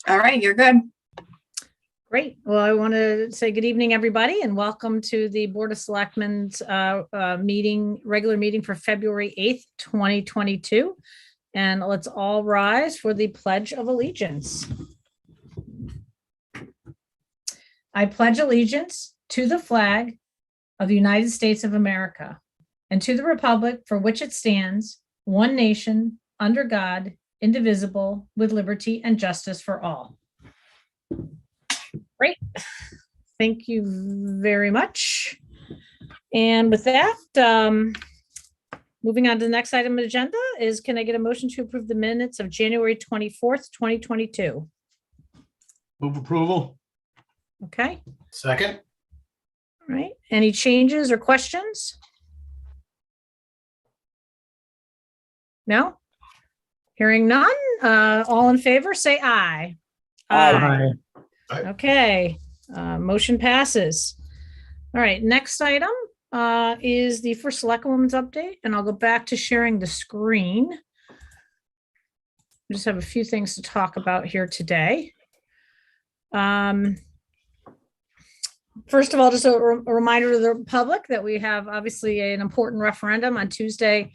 All right, you're good. Great. Well, I want to say good evening, everybody, and welcome to the Board of Selectmen's regular meeting for February 8th, 2022. And let's all rise for the Pledge of Allegiance. I pledge allegiance to the flag of the United States of America and to the republic for which it stands, one nation, under God, indivisible, with liberty and justice for all. Great. Thank you very much. And with that, moving on to the next item on the agenda is, can I get a motion to approve the minutes of January 24th, 2022? Move approval. Okay. Second. All right. Any changes or questions? No? Hearing none. All in favor, say aye. Aye. Okay. Motion passes. All right. Next item is the first Selectwoman's update, and I'll go back to sharing the screen. I just have a few things to talk about here today. First of all, just a reminder to the public that we have obviously an important referendum on Tuesday,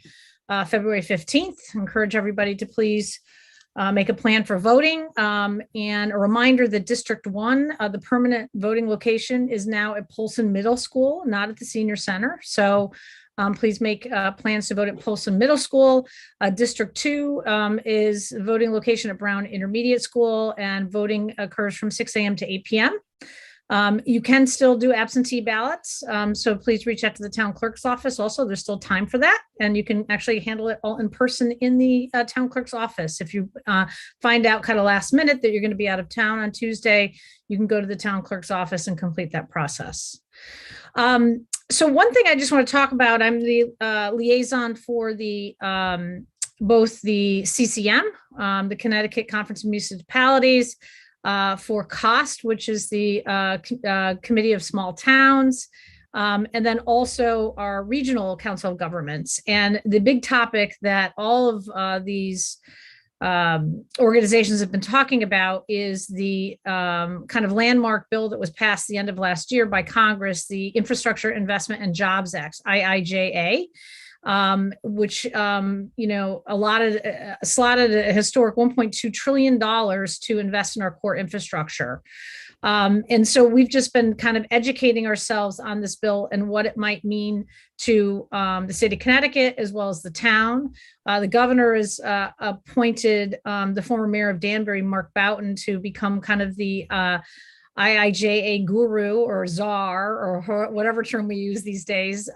February 15th. Encourage everybody to please make a plan for voting. And a reminder that District 1, the permanent voting location, is now at Polson Middle School, not at the Senior Center. So please make plans to vote at Polson Middle School. District 2 is voting location at Brown Intermediate School, and voting occurs from 6 a.m. to 8 p.m. You can still do absentee ballots, so please reach out to the town clerk's office. Also, there's still time for that, and you can actually handle it all in person in the town clerk's office. If you find out kind of last minute that you're going to be out of town on Tuesday, you can go to the town clerk's office and complete that process. So one thing I just want to talk about, I'm the liaison for the both the CCM, the Connecticut Conference of Municipalities, for COST, which is the Committee of Small Towns, and then also our Regional Council of Governments. And the big topic that all of these organizations have been talking about is the kind of landmark bill that was passed the end of last year by Congress, the Infrastructure Investment and Jobs Act, IIJA. Which, slotted a historic $1.2 trillion to invest in our core infrastructure. And so we've just been kind of educating ourselves on this bill and what it might mean to the state of Connecticut, as well as the town. The governor has appointed the former mayor of Danbury, Mark Boughton, to become kind of the IIJA guru or czar, or whatever term we use these days.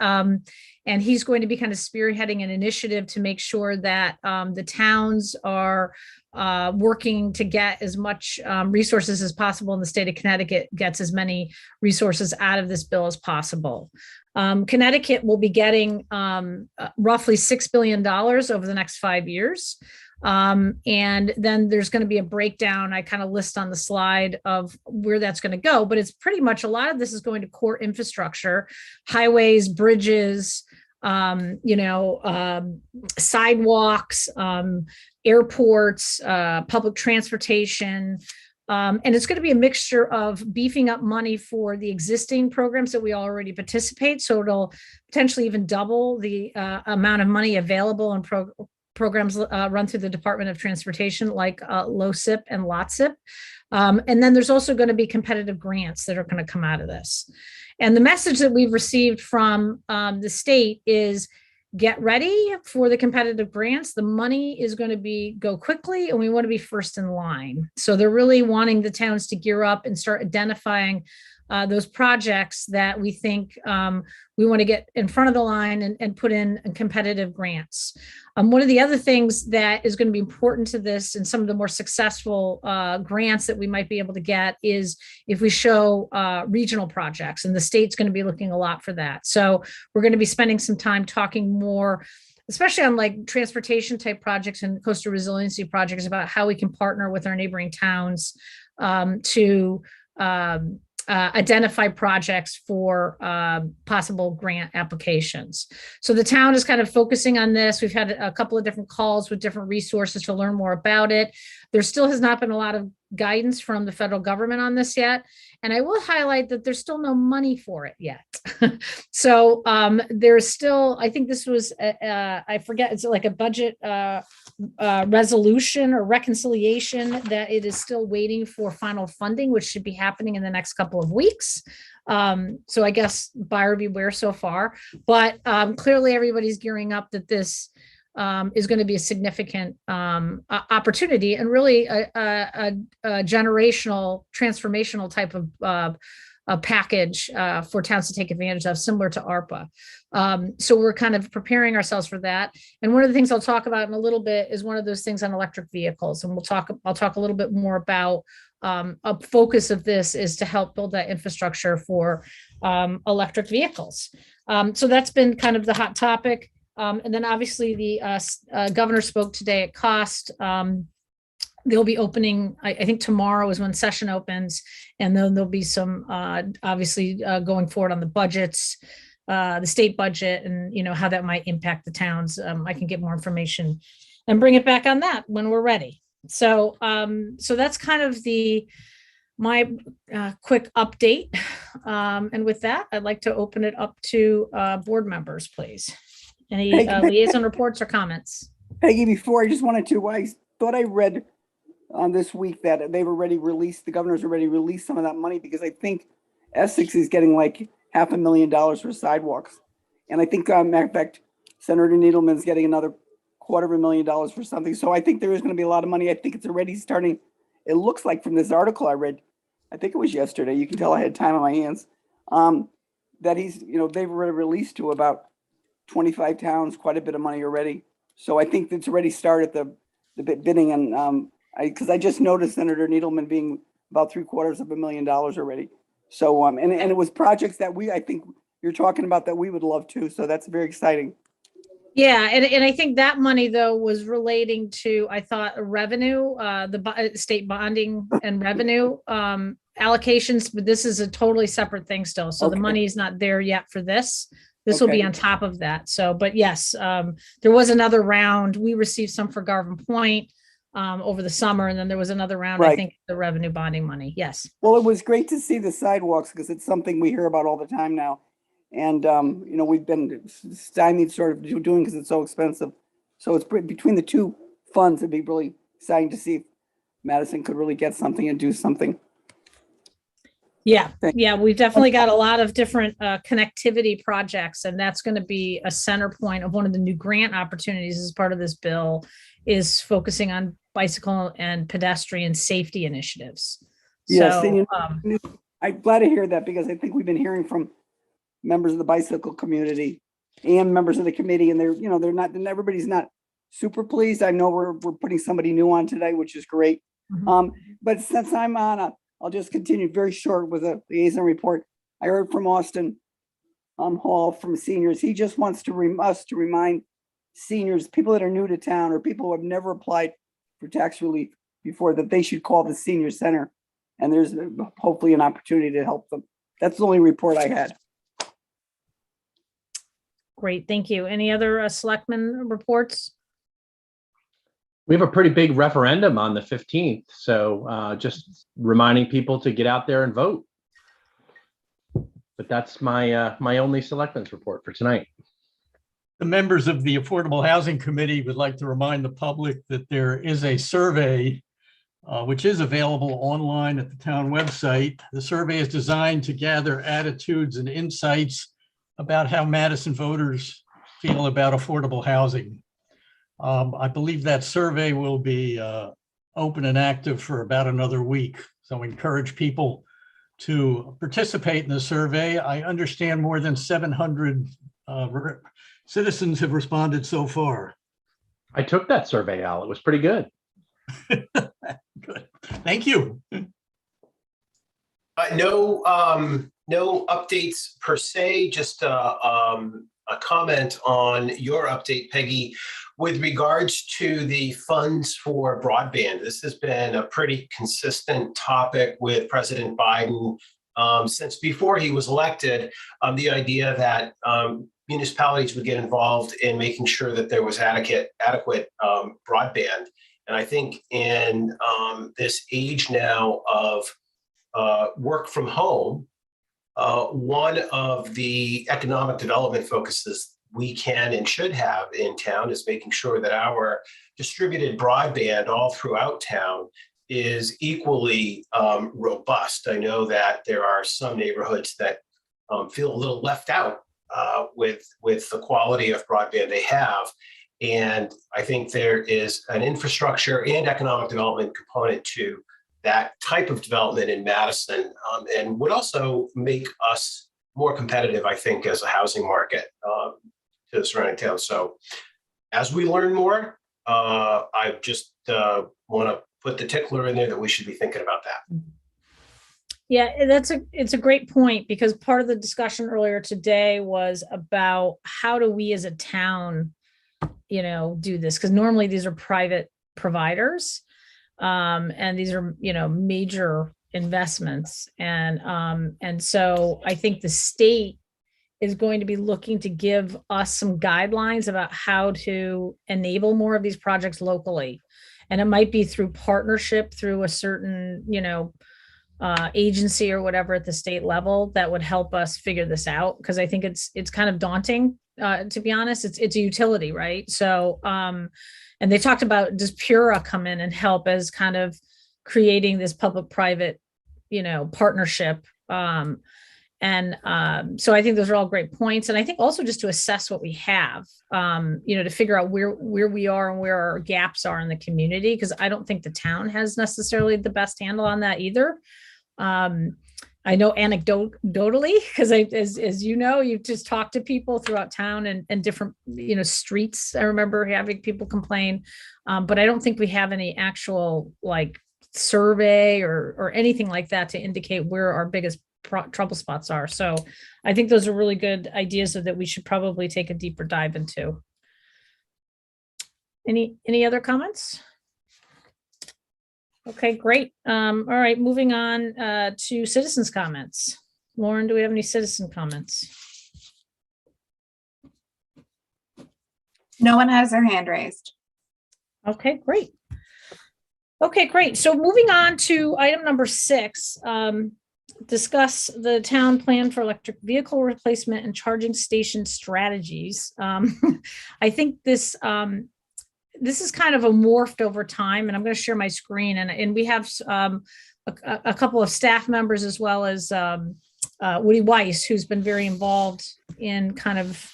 And he's going to be kind of spearheading an initiative to make sure that the towns are working to get as much resources as possible, and the state of Connecticut gets as many resources out of this bill as possible. Connecticut will be getting roughly $6 billion over the next 5 years. And then there's going to be a breakdown. I kind of list on the slide of where that's going to go, but it's pretty much, a lot of this is going to core infrastructure, highways, bridges, sidewalks, airports, public transportation. And it's going to be a mixture of beefing up money for the existing programs that we already participate. So it'll potentially even double the amount of money available in programs run through the Department of Transportation, like LoSIP and LOTSIP. And then there's also going to be competitive grants that are going to come out of this. And the message that we've received from the state is, get ready for the competitive grants. The money is going to go quickly, and we want to be first in line. So they're really wanting the towns to gear up and start identifying those projects that we think we want to get in front of the line and put in competitive grants. One of the other things that is going to be important to this, and some of the more successful grants that we might be able to get, is if we show regional projects, and the state's going to be looking a lot for that. So we're going to be spending some time talking more, especially on like transportation type projects and coastal resiliency projects, about how we can partner with our neighboring towns to identify projects for possible grant applications. So the town is kind of focusing on this. We've had a couple of different calls with different resources to learn more about it. There still has not been a lot of guidance from the federal government on this yet. And I will highlight that there's still no money for it yet. So there's still, I think this was, I forget, it's like a budget resolution or reconciliation that it is still waiting for final funding, which should be happening in the next couple of weeks. So I guess buyer beware so far, but clearly everybody's gearing up that this is going to be a significant opportunity and really a generational, transformational type of a package for towns to take advantage of, similar to ARPA. So we're kind of preparing ourselves for that. And one of the things I'll talk about in a little bit is one of those things on electric vehicles. And I'll talk a little bit more about a focus of this is to help build that infrastructure for electric vehicles. So that's been kind of the hot topic. And then obviously the governor spoke today at Cost. They'll be opening, I think tomorrow is when session opens, and then there'll be some obviously going forward on the budgets, the state budget, and how that might impact the towns. I can get more information and bring it back on that when we're ready. So so that's kind of my quick update. And with that, I'd like to open it up to board members, please. Any liaison reports or comments? Peggy, before I just wanted to, I thought I read on this week that they've already released, the governor's already released some of that money, because I think Essex is getting like $500,000 for sidewalks. And I think, matter of fact, Senator Needleman's getting another $250,000 for something. So I think there is going to be a lot of money. I think it's already starting. It looks like from this article I read, I think it was yesterday, you can tell I had time on my hands, that he's, they've already released to about 25 towns, quite a bit of money already. So I think it's already started the bidding. And because I just noticed Senator Needleman being about $750,000 already. So and it was projects that I think you're talking about that we would love to. So that's very exciting. Yeah, and I think that money though was relating to, I thought, revenue, the state bonding and revenue allocations, but this is a totally separate thing still. So the money is not there yet for this. This will be on top of that. So, but yes, there was another round. We received some for Garvin Point over the summer, and then there was another round, I think, the revenue bonding money. Yes. Well, it was great to see the sidewalks because it's something we hear about all the time now. And, we've been stymied sort of doing because it's so expensive. So it's between the two funds, it'd be really exciting to see if Madison could really get something and do something. Yeah, we've definitely got a lot of different connectivity projects, and that's going to be a center point of one of the new grant opportunities as part of this bill, is focusing on bicycle and pedestrian safety initiatives. Yes, so, I'm glad to hear that, because I think we've been hearing from members of the bicycle community and members of the committee, and everybody's not super pleased. I know we're putting somebody new on today, which is great. Mhm. But since I'm on, I'll just continue very short with a liaison report. I heard from Austin Hall from seniors. He just wants us to remind seniors, people that are new to town or people who have never applied for tax relief before, that they should call the senior center, and there's hopefully an opportunity to help them. That's the only report I had. Great, thank you. Any other selectmen reports? We have a pretty big referendum on the 15th, so just reminding people to get out there and vote. But that's my only selectmen's report for tonight. The members of the Affordable Housing Committee would like to remind the public that there is a survey which is available online at the town website. The survey is designed to gather attitudes and insights about how Madison voters feel about affordable housing. I believe that survey will be open and active for about another week. So I encourage people to participate in the survey. I understand more than 700 citizens have responded so far. I took that survey, Al. It was pretty good. Good. Thank you. No updates per se, just a comment on your update, Peggy, with regards to the funds for broadband. This has been a pretty consistent topic with President Biden since before he was elected. The idea that municipalities would get involved in making sure that there was adequate broadband. And I think in this age now of work from home, one of the economic development focuses we can and should have in town is making sure that our distributed broadband all throughout town is equally robust. I know that there are some neighborhoods that feel a little left out with the quality of broadband they have. And I think there is an infrastructure and economic development component to that type of development in Madison, and would also make us more competitive, I think, as a housing market to the surrounding town. So as we learn more, I just want to put the tickler in there that we should be thinking about that. Yeah, it's a great point, because part of the discussion earlier today was about how do we as a town, do this? Because normally these are private providers, and these are, major investments. And so I think the state is going to be looking to give us some guidelines about how to enable more of these projects locally. And it might be through partnership, through a certain, agency or whatever at the state level that would help us figure this out. Because I think it's kind of daunting, to be honest. It's a utility, right? So, and they talked about, does Pura come in and help as kind of creating this public-private, partnership? So I think those are all great points. And I think also just to assess what we have, to figure out where we are and where our gaps are in the community, because I don't think the town has necessarily the best handle on that either. I know anecdotally, because as you know, you've just talked to people throughout town and different, streets. I remember having people complain, but I don't think we have any actual survey or anything like that to indicate where our biggest trouble spots are. So I think those are really good ideas that we should probably take a deeper dive into. Any other comments? Okay, great. All right, moving on to citizens' comments. Lauren, do we have any citizen comments? No one has their hand raised. Okay, great. Okay, great. So moving on to item number 6, discuss the town plan for electric vehicle replacement and charging station strategies. I think this is kind of a morphed over time, and I'm going to share my screen, and we have a couple of staff members as well as Woody Weiss, who's been very involved in kind of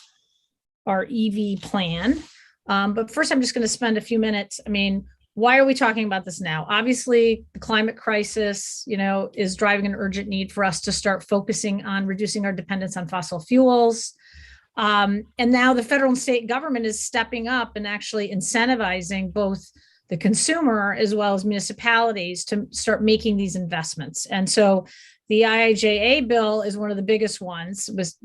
our EV plan. But first, I'm just going to spend a few minutes. I mean, why are we talking about this now? Obviously, the climate crisis, is driving an urgent need for us to start focusing on reducing our dependence on fossil fuels. And now the federal and state government is stepping up and actually incentivizing both the consumer as well as municipalities to start making these investments. And so the IIJA bill is one of the biggest ones, with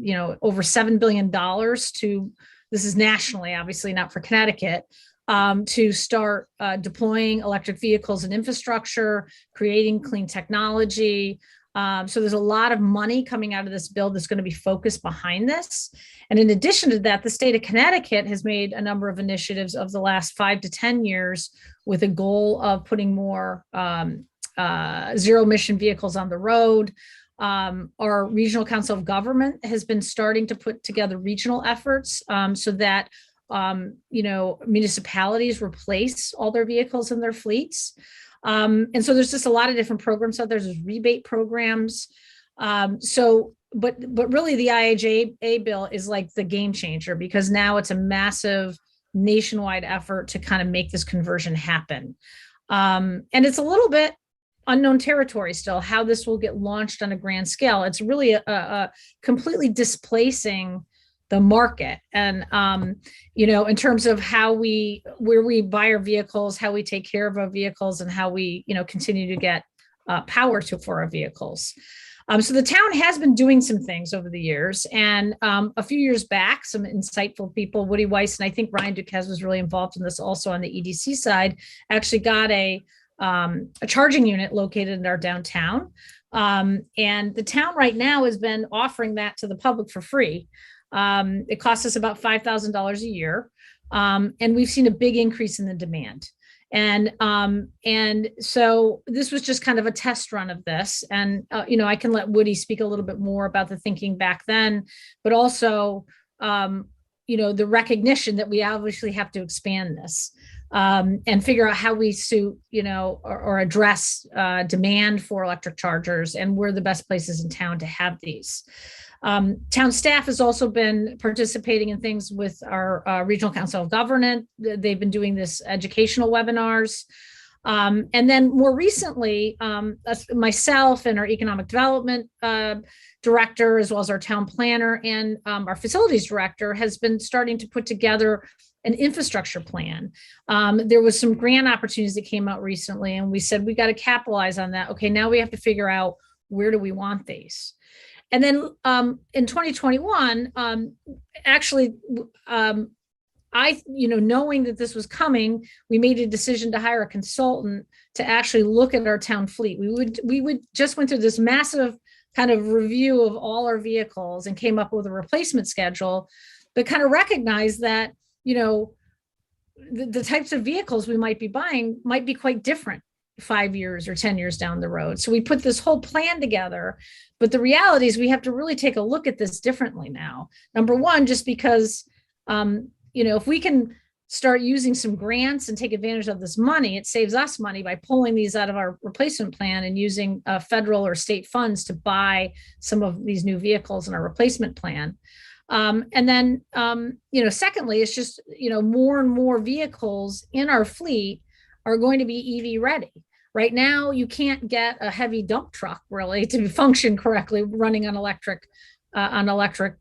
over $7 billion to, this is nationally, obviously not for Connecticut, to start deploying electric vehicles and infrastructure, creating clean technology. So there's a lot of money coming out of this bill that's going to be focused behind this. And in addition to that, the state of Connecticut has made a number of initiatives of the last 5 to 10 years with a goal of putting more zero emission vehicles on the road. Our regional council of government has been starting to put together regional efforts so that municipalities replace all their vehicles in their fleets. And so there's just a lot of different programs out there. There's rebate programs. But really the IIJA bill is like the game changer, because now it's a massive nationwide effort to kind of make this conversion happen. And it's a little bit unknown territory still, how this will get launched on a grand scale. It's really a completely displacing the market. And, in terms of where we buy our vehicles, how we take care of our vehicles, and how we, continue to get power for our vehicles. So the town has been doing some things over the years. And a few years back, some insightful people, Woody Weiss, and I think Ryan Duquesne was really involved in this also on the EDC side, actually got a charging unit located in our downtown. And the town right now has been offering that to the public for free. It costs us about $5,000 a year. And we've seen a big increase in the demand. And so this was just kind of a test run of this. And, I can let Woody speak a little bit more about the thinking back then, but also, the recognition that we obviously have to expand this and figure out how we suit, or address demand for electric chargers, and where the best places in town to have these. Town staff has also been participating in things with our Regional Council of Government. They've been doing this educational webinars. And then more recently, myself and our economic development director, as well as our town planner and our facilities director, has been starting to put together an infrastructure plan. There was some grant opportunities that came out recently, and we said, we got to capitalize on that. Okay, now we have to figure out, where do we want these? And then in 2021, knowing that this was coming, we made a decision to hire a consultant to actually look at our town fleet. We would just went through this massive kind of review of all our vehicles and came up with a replacement schedule, but kind of recognized that, the types of vehicles we might be buying might be quite different 5 years or 10 years down the road. So we put this whole plan together, but the reality is we have to really take a look at this differently now. Number one, just because, if we can start using some grants and take advantage of this money, it saves us money by pulling these out of our replacement plan and using federal or state funds to buy some of these new vehicles in our replacement plan. And then, secondly, it's just, more and more vehicles in our fleet are going to be EV ready. Right now, you can't get a heavy dump truck really to function correctly running on electric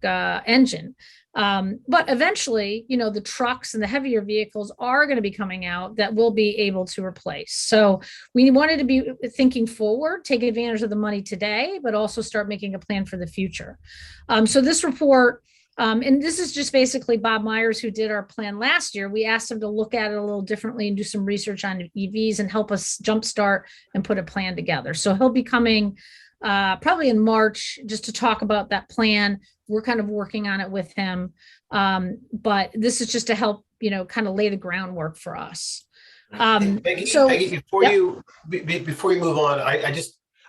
engine. But eventually, the trucks and the heavier vehicles are going to be coming out that will be able to replace. So we wanted to be thinking forward, take advantage of the money today, but also start making a plan for the future. So this report, and this is just basically Bob Myers, who did our plan last year. We asked him to look at it a little differently and do some research on EVs and help us jumpstart and put a plan together. So he'll be coming probably in March just to talk about that plan. We're kind of working on it with him. But this is just to help, kind of lay the groundwork for us. Peggy, before you move on,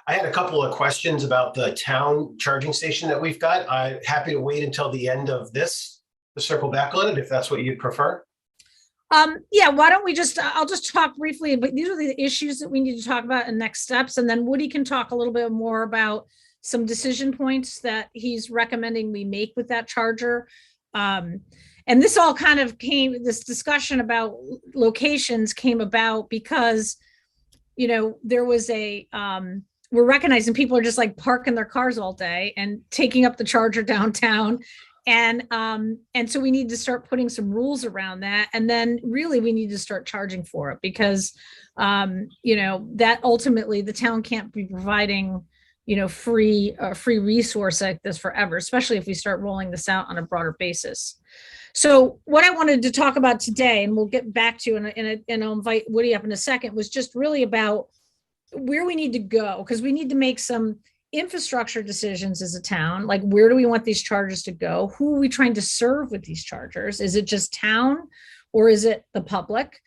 I had a couple of questions about the town charging station that we've got. I'm happy to wait until the end of this to circle back on it, if that's what you'd prefer. Yeah, why don't we I'll just talk briefly, but these are the issues that we need to talk about and next steps. And then Woody can talk a little bit more about some decision points that he's recommending we make with that charger. And this all kind of this discussion about locations came about because, there was we're recognizing people are just like parking their cars all day and taking up the charger downtown. And so we need to start putting some rules around that. And then really we need to start charging for it because, that ultimately the town can't be providing, free resource like this forever, especially if we start rolling this out on a broader basis. So what I wanted to talk about today, and we'll get back to, and I'll invite Woody up in a second, was just really about where we need to go, because we need to make some infrastructure decisions as a town. Like, where do we want these chargers to go? Who are we trying to serve with these chargers? Is it just town or is it the public?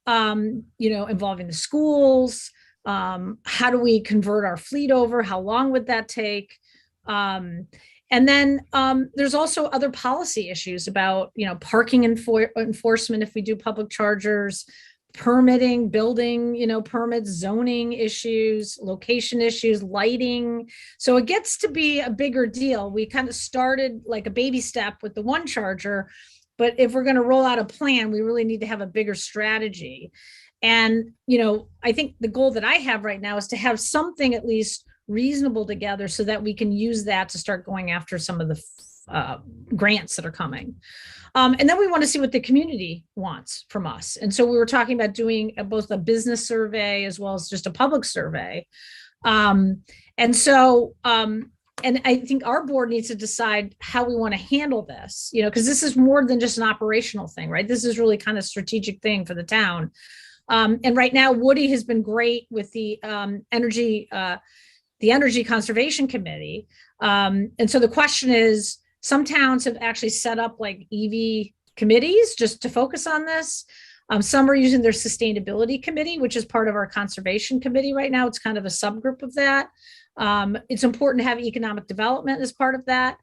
Involving the schools. How do we convert our fleet over? How long would that take? And then there's also other policy issues about, parking enforcement if we do public chargers, permitting, building, permits, zoning issues, location issues, lighting. So it gets to be a bigger deal. We kind of started like a baby step with the one charger, but if we're going to roll out a plan, we really need to have a bigger strategy. And, I think the goal that I have right now is to have something at least reasonable together so that we can use that to start going after some of the grants that are coming. And then we want to see what the community wants from us. And so we were talking about doing both a business survey as well as just a public survey. And I think our board needs to decide how we want to handle this, because this is more than just an operational thing, right? This is really kind of strategic thing for the town. And right now, Woody has been great with the Energy Conservation Committee. And so the question is, some towns have actually set up like EV committees just to focus on this. Some are using their sustainability committee, which is part of our conservation committee right now. It's kind of a subgroup of that. It's important to have economic development as part of that.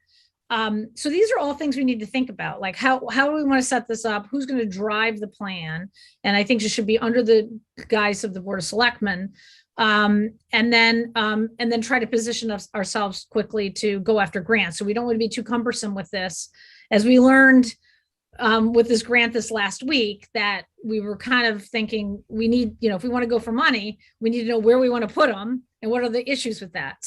So these are all things we need to think about, like how do we want to set this up? Who's going to drive the plan? And I think it should be under the guise of the Board of Selectmen. And then try to position ourselves quickly to go after grants. So we don't want to be too cumbersome with this. As we learned with this grant this last week, that we were kind of thinking we need, if we want to go for money, we need to know where we want to put them and what are the issues with that.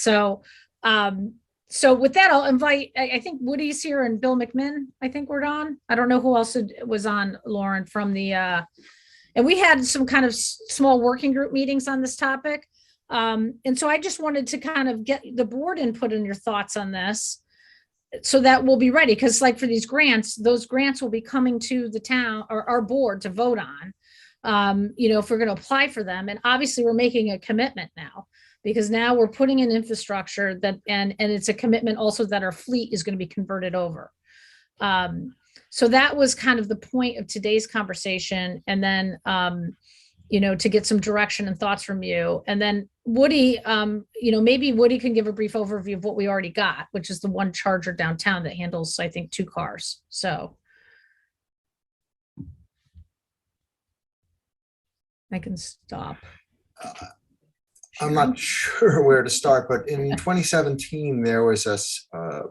So with that, I'll invite, I think Woody's here and Bill McMinn, I think we're on. I don't know who else was on, Lauren, from the, and we had some kind of small working group meetings on this topic. And so I just wanted to kind of get the board input and your thoughts on this so that we'll be ready. Because like for these grants, those grants will be coming to the town or our board to vote on, if we're going to apply for them. And obviously we're making a commitment now, because now we're putting in infrastructure that, and it's a commitment also that our fleet is going to be converted over. So that was kind of the point of today's conversation. And then, to get some direction and thoughts from you. And then Woody, maybe Woody can give a brief overview of what we already got, which is the one charger downtown that handles, I think, 2 cars. So I can stop. I'm not sure where to start, but in 2017, there was a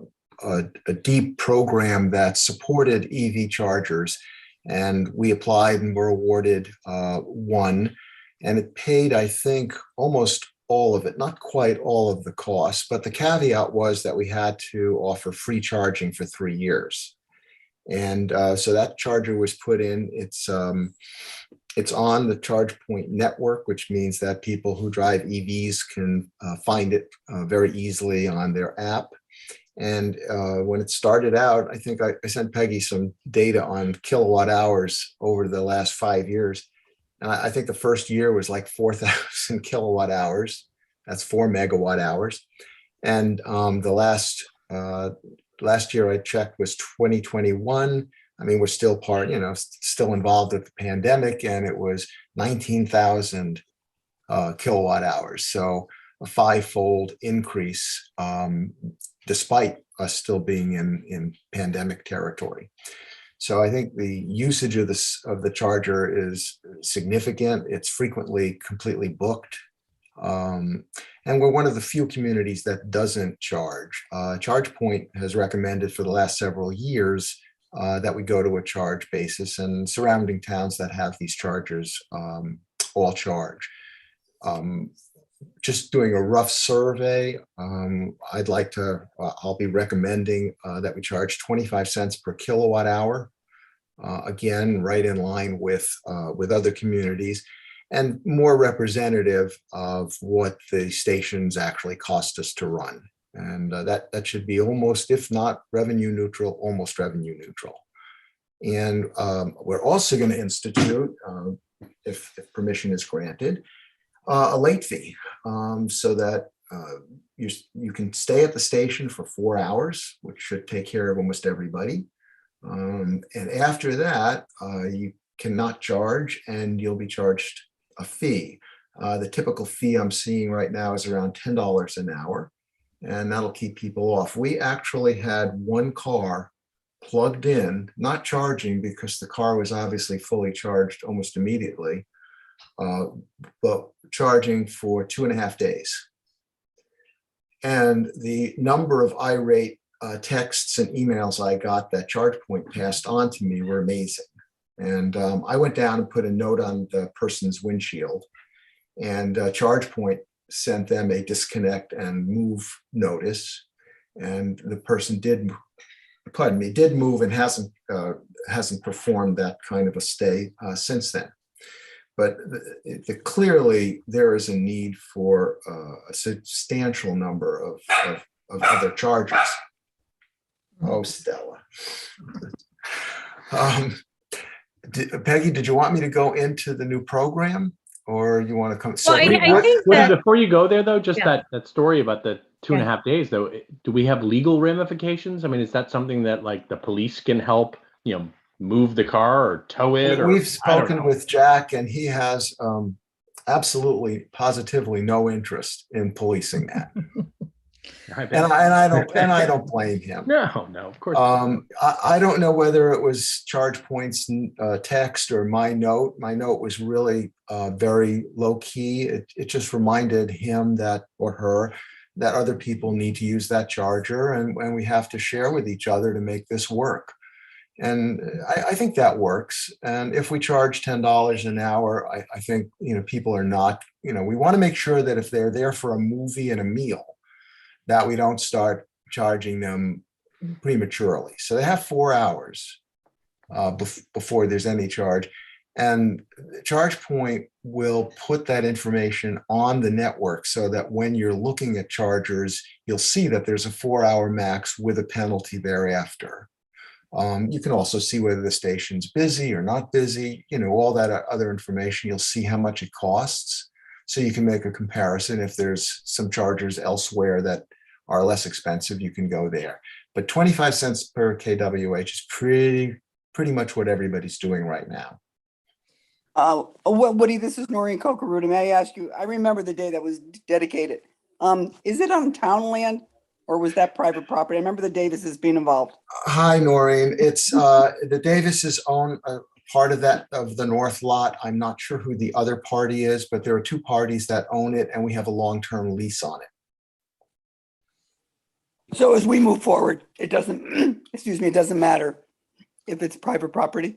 deep program that supported EV chargers, and we applied and were awarded one, and it paid, I think, almost all of it, not quite all of the cost, but the caveat was that we had to offer free charging for 3 years. And so that charger was put in. It's on the ChargePoint network, which means that people who drive EVs can find it very easily on their app. And when it started out, I think I sent Peggy some data on kilowatt hours over the last 5 years. And I think the first year was like 4,000 kilowatt hours. That's 4 megawatt hours. And the last year I checked was 2021. I mean, we're still still involved with the pandemic, and it was 19,000 kilowatt hours. So a 5-fold increase, despite us still being in pandemic territory. So I think the usage of the charger is significant. It's frequently completely booked. And we're one of the few communities that doesn't charge. ChargePoint has recommended for the last several years that we go to a charge basis, and surrounding towns that have these chargers all charge. Just doing a rough survey, I'll be recommending that we charge 25 cents per kilowatt hour. Again, right in line with other communities, and more representative of what the stations actually cost us to run. And that should be almost, if not revenue neutral, almost revenue neutral. And we're also going to institute, if permission is granted, a late fee, so that you can stay at the station for 4 hours, which should take care of almost everybody. And after that, you cannot charge, and you'll be charged a fee. The typical fee I'm seeing right now is around $10 an hour, and that'll keep people off. We actually had one car plugged in, not charging because the car was obviously fully charged almost immediately, but charging for 2.5 days. And the number of irate texts and emails I got that ChargePoint passed on to me were amazing. And I went down and put a note on the person's windshield, and ChargePoint sent them a disconnect and move notice. And the person did move and hasn't performed that kind of a stay since then. But clearly there is a need for a substantial number of other chargers. Oh, Stella. Peggy, did you want me to go into the new program, or you want to come? Well, I think that, before you go there, though, just Yeah. that story about the 2.5 days, though, do we have legal ramifications? I mean, is that something that like the police can help, move the car or tow it? Or We've I don't spoken know. with Jack, and he has absolutely, positively no interest in policing that. I bet. And I don't blame him. No, of course. not. I don't know whether it was ChargePoint's text or my note. My note was really very low key. It just reminded him that, or her, that other people need to use that charger, and we have to share with each other to make this work. And I think that works. And if we charge $10 an hour, I think, people are not, we want to make sure that if they're there for a movie and a meal, that we don't start charging them prematurely. So they have 4 hours before there's any charge. And ChargePoint will put that information on the network so that when you're looking at chargers, you'll see that there's a 4-hour max with a penalty thereafter. You can also see whether the station's busy or not busy, all that other information. You'll see how much it costs. So you can make a comparison. If there's some chargers elsewhere that are less expensive, you can go there. But 25 cents per kWh is pretty much what everybody's doing right now. Woody, this is Noreen Kokaruda. May I ask you, I remember the day that was dedicated. Is it on town land or was that private property? I remember the Davises being involved. Hi, Noreen. It's the Davises own a part of the north lot. I'm not sure who the other party is, but there are 2 parties that own it, and we have a long-term lease on it. So as we move forward, it doesn't, it doesn't matter if it's private property?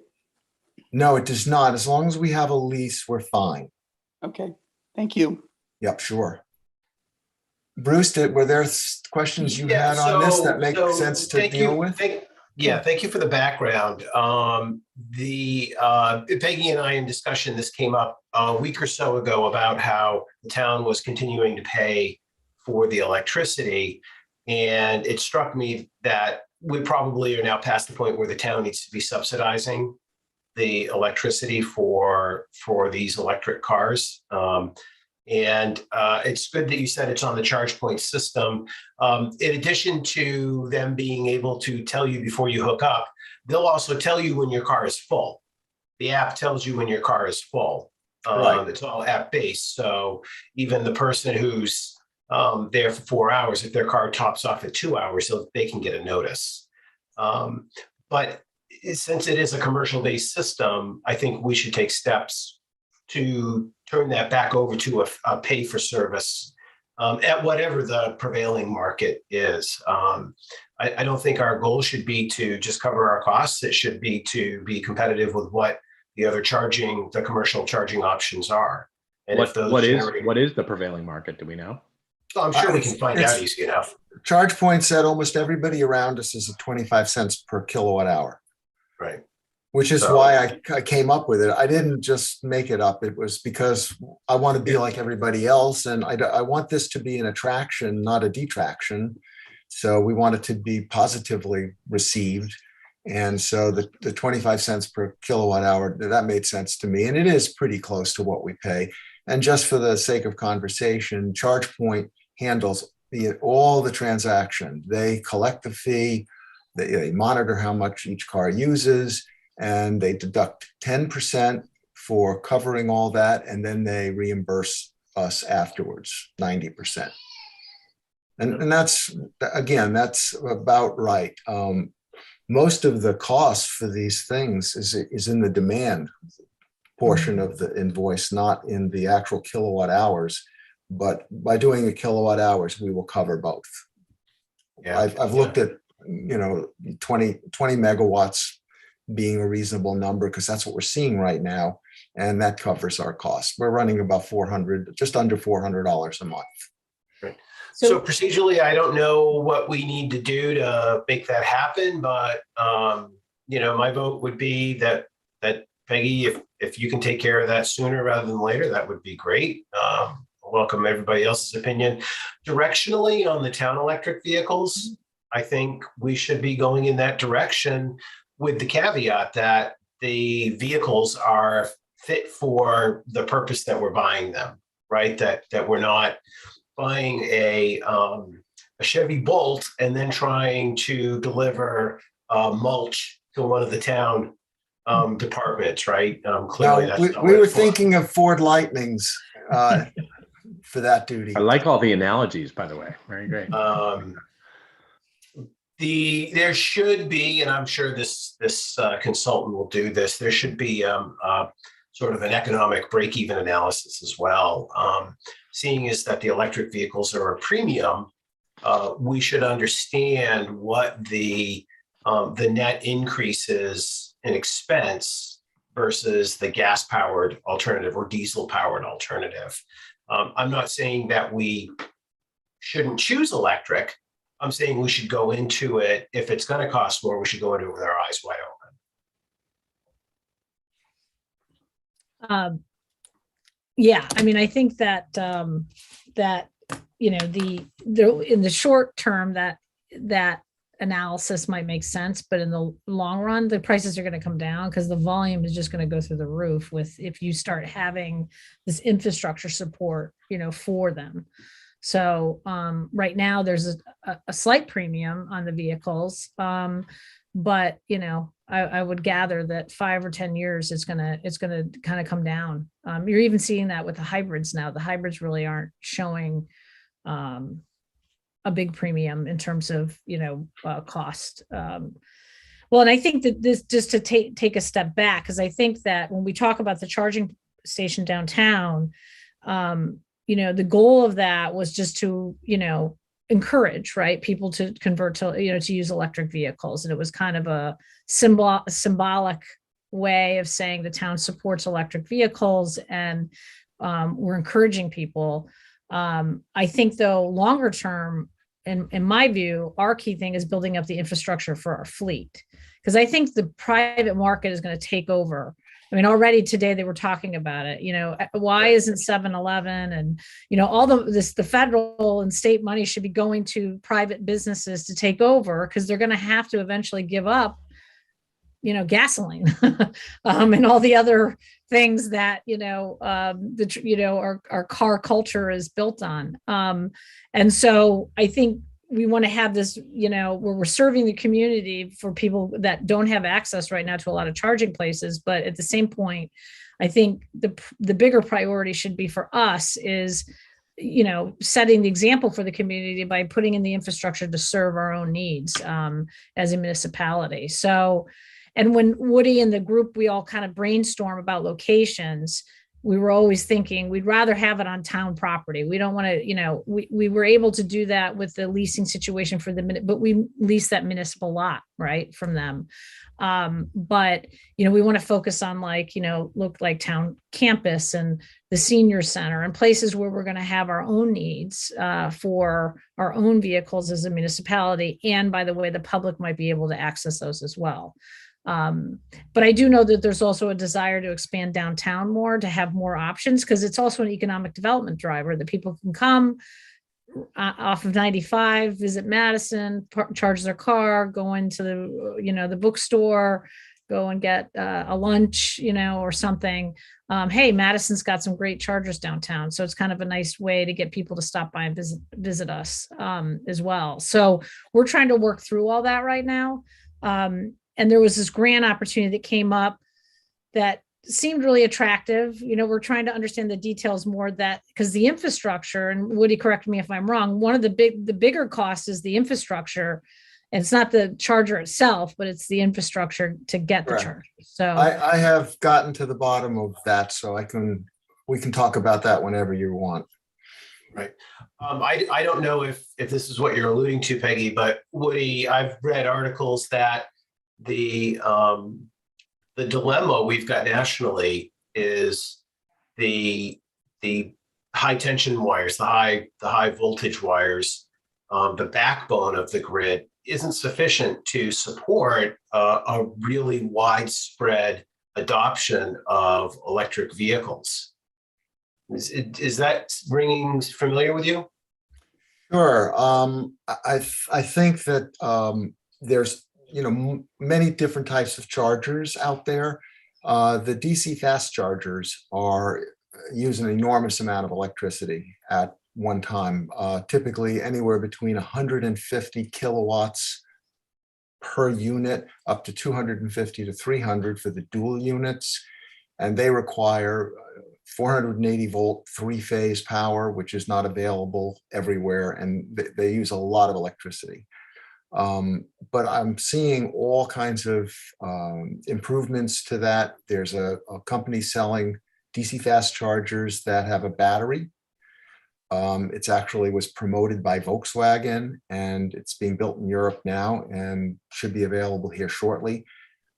No, it does not. As long as we have a lease, we're fine. Okay, thank you. Yep, sure. Bruce, were there questions you had on this that make sense to deal with? Thank you for the background. Peggy and I in discussion, this came up a week or so ago about how the town was continuing to pay for the electricity. And it struck me that we probably are now past the point where the town needs to be subsidizing the electricity for these electric cars. And it's good that you said it's on the ChargePoint system. In addition to them being able to tell you before you hook up, they'll also tell you when your car is full. The app tells you when your car is full. Right. It's all app-based. So even the person who's there for 4 hours, if their car tops off at 2 hours, they can get a notice. But since it is a commercial-based system, I think we should take steps to turn that back over to a pay-for-service at whatever the prevailing market is. I don't think our goal should be to just cover our costs. It should be to be competitive with what the other the commercial charging options are. And what is the prevailing market? Do we know? Oh, I'm sure we can find out easy enough. ChargePoint said almost everybody around us is at 25 cents per kilowatt hour. Right. Which is why I came up with it. I didn't just make it up. It was because I want to be like everybody else. And I want this to be an attraction, not a detraction. So we want it to be positively received. And so the 25 cents per kilowatt hour, that made sense to me. And it is pretty close to what we pay. And just for the sake of conversation, ChargePoint handles all the transaction. They collect the fee, they monitor how much each car uses, and they deduct 10% for covering all that, and then they reimburse us afterwards, 90%. And that's, again, that's about right. Most of the cost for these things is in the demand portion of the invoice, not in the actual kilowatt hours. But by doing the kilowatt hours, we will cover both. Yeah, I've looked at 20 megawatts being a reasonable number because that's what we're seeing right now, and that covers our costs. We're running about just under $400 a month. Right. So procedurally, I don't know what we need to do to make that happen, but my vote would be that Peggy, if you can take care of that sooner rather than later, that would be great. Welcome everybody else's opinion. Directionally on the town electric vehicles, I think we should be going in that direction with the caveat that the vehicles are fit for the purpose that we're buying them, right? That we're not buying a Chevy Bolt and then trying to deliver mulch to one of the town departments, right? Clearly, No, that's we, not we what were it's for. thinking of Ford Lightnings for that duty. I like all the analogies, by the way. Very great. There should be, and I'm sure this consultant will do this. There should be sort of an economic break-even analysis as well. Seeing as that the electric vehicles are a premium, we should understand what the net increases in expense versus the gas-powered alternative or diesel-powered alternative. I'm not saying that we shouldn't choose electric. I'm saying we should go into it. If it's going to cost more, we should go into it with our eyes wide open. Yeah, I mean, I think that that in the short term that analysis might make sense, but in the long run, the prices are going to come down because the volume is just going to go through the roof with if you start having this infrastructure support, for them. So right now there's a slight premium on the vehicles, but I would gather that 5 or 10 years it's gonna kind of come down. You're even seeing that with the hybrids now. The hybrids really aren't showing a big premium in terms of cost. Well, and I think that this just to take a step back, because I think that when we talk about the charging station downtown, the goal of that was just to, encourage, right, people to convert to, to use electric vehicles. And it was kind of a symbolic way of saying the town supports electric vehicles and we're encouraging people. I think though, longer term, in my view, our key thing is building up the infrastructure for our fleet. Because I think the private market is going to take over. I mean, already today they were talking about it. Why isn't 7-Eleven and all the federal and state money should be going to private businesses to take over because they're going to have to eventually give up, gasoline and all the other things that our car culture is built on. And so I think we want to have this, where we're serving the community for people that don't have access right now to a lot of charging places. But at the same point, I think the bigger priority should be for us is, setting the example for the community by putting in the infrastructure to serve our own needs as a municipality. So, and when Woody and the group, we all kind of brainstorm about locations, we were always thinking we'd rather have it on town property. We don't want to, we were able to do that with the leasing situation for the minute, but we lease that municipal lot, right, from them. But, we want to focus on look like town campus and the senior center and places where we're going to have our own needs for our own vehicles as a municipality. And by the way, the public might be able to access those as well. But I do know that there's also a desire to expand downtown more, to have more options, because it's also an economic development driver that people can come off of 95, visit Madison, charge their car, go into the bookstore, go and get a lunch, or something. Hey, Madison's got some great chargers downtown. So it's kind of a nice way to get people to stop by and visit us as well. So we're trying to work through all that right now. And there was this grant opportunity that came up that seemed really attractive. We're trying to understand the details more, that because the infrastructure, and Woody, correct me if I'm wrong, one of the bigger costs is the infrastructure. And it's not the charger itself, but it's the infrastructure to get the charger. So I have gotten to the bottom of that, so we can talk about that whenever you want. Right. I don't know if this is what you're alluding to, Peggy, but Woody, I've read articles that the dilemma we've got nationally is the high tension wires, the high voltage wires, the backbone of the grid isn't sufficient to support a really widespread adoption of electric vehicles. Is that ringing familiar with you? Sure. I think that there's many different types of chargers out there. The DC fast chargers use an enormous amount of electricity at one time, typically anywhere between 150 kilowatts per unit, up to 250 to 300 for the dual units. And they require 480 volt, 3-phase power, which is not available everywhere. And they use a lot of electricity. But I'm seeing all kinds of improvements to that. There's a company selling DC fast chargers that have a battery. It's actually was promoted by Volkswagen, and it's being built in Europe now and should be available here shortly,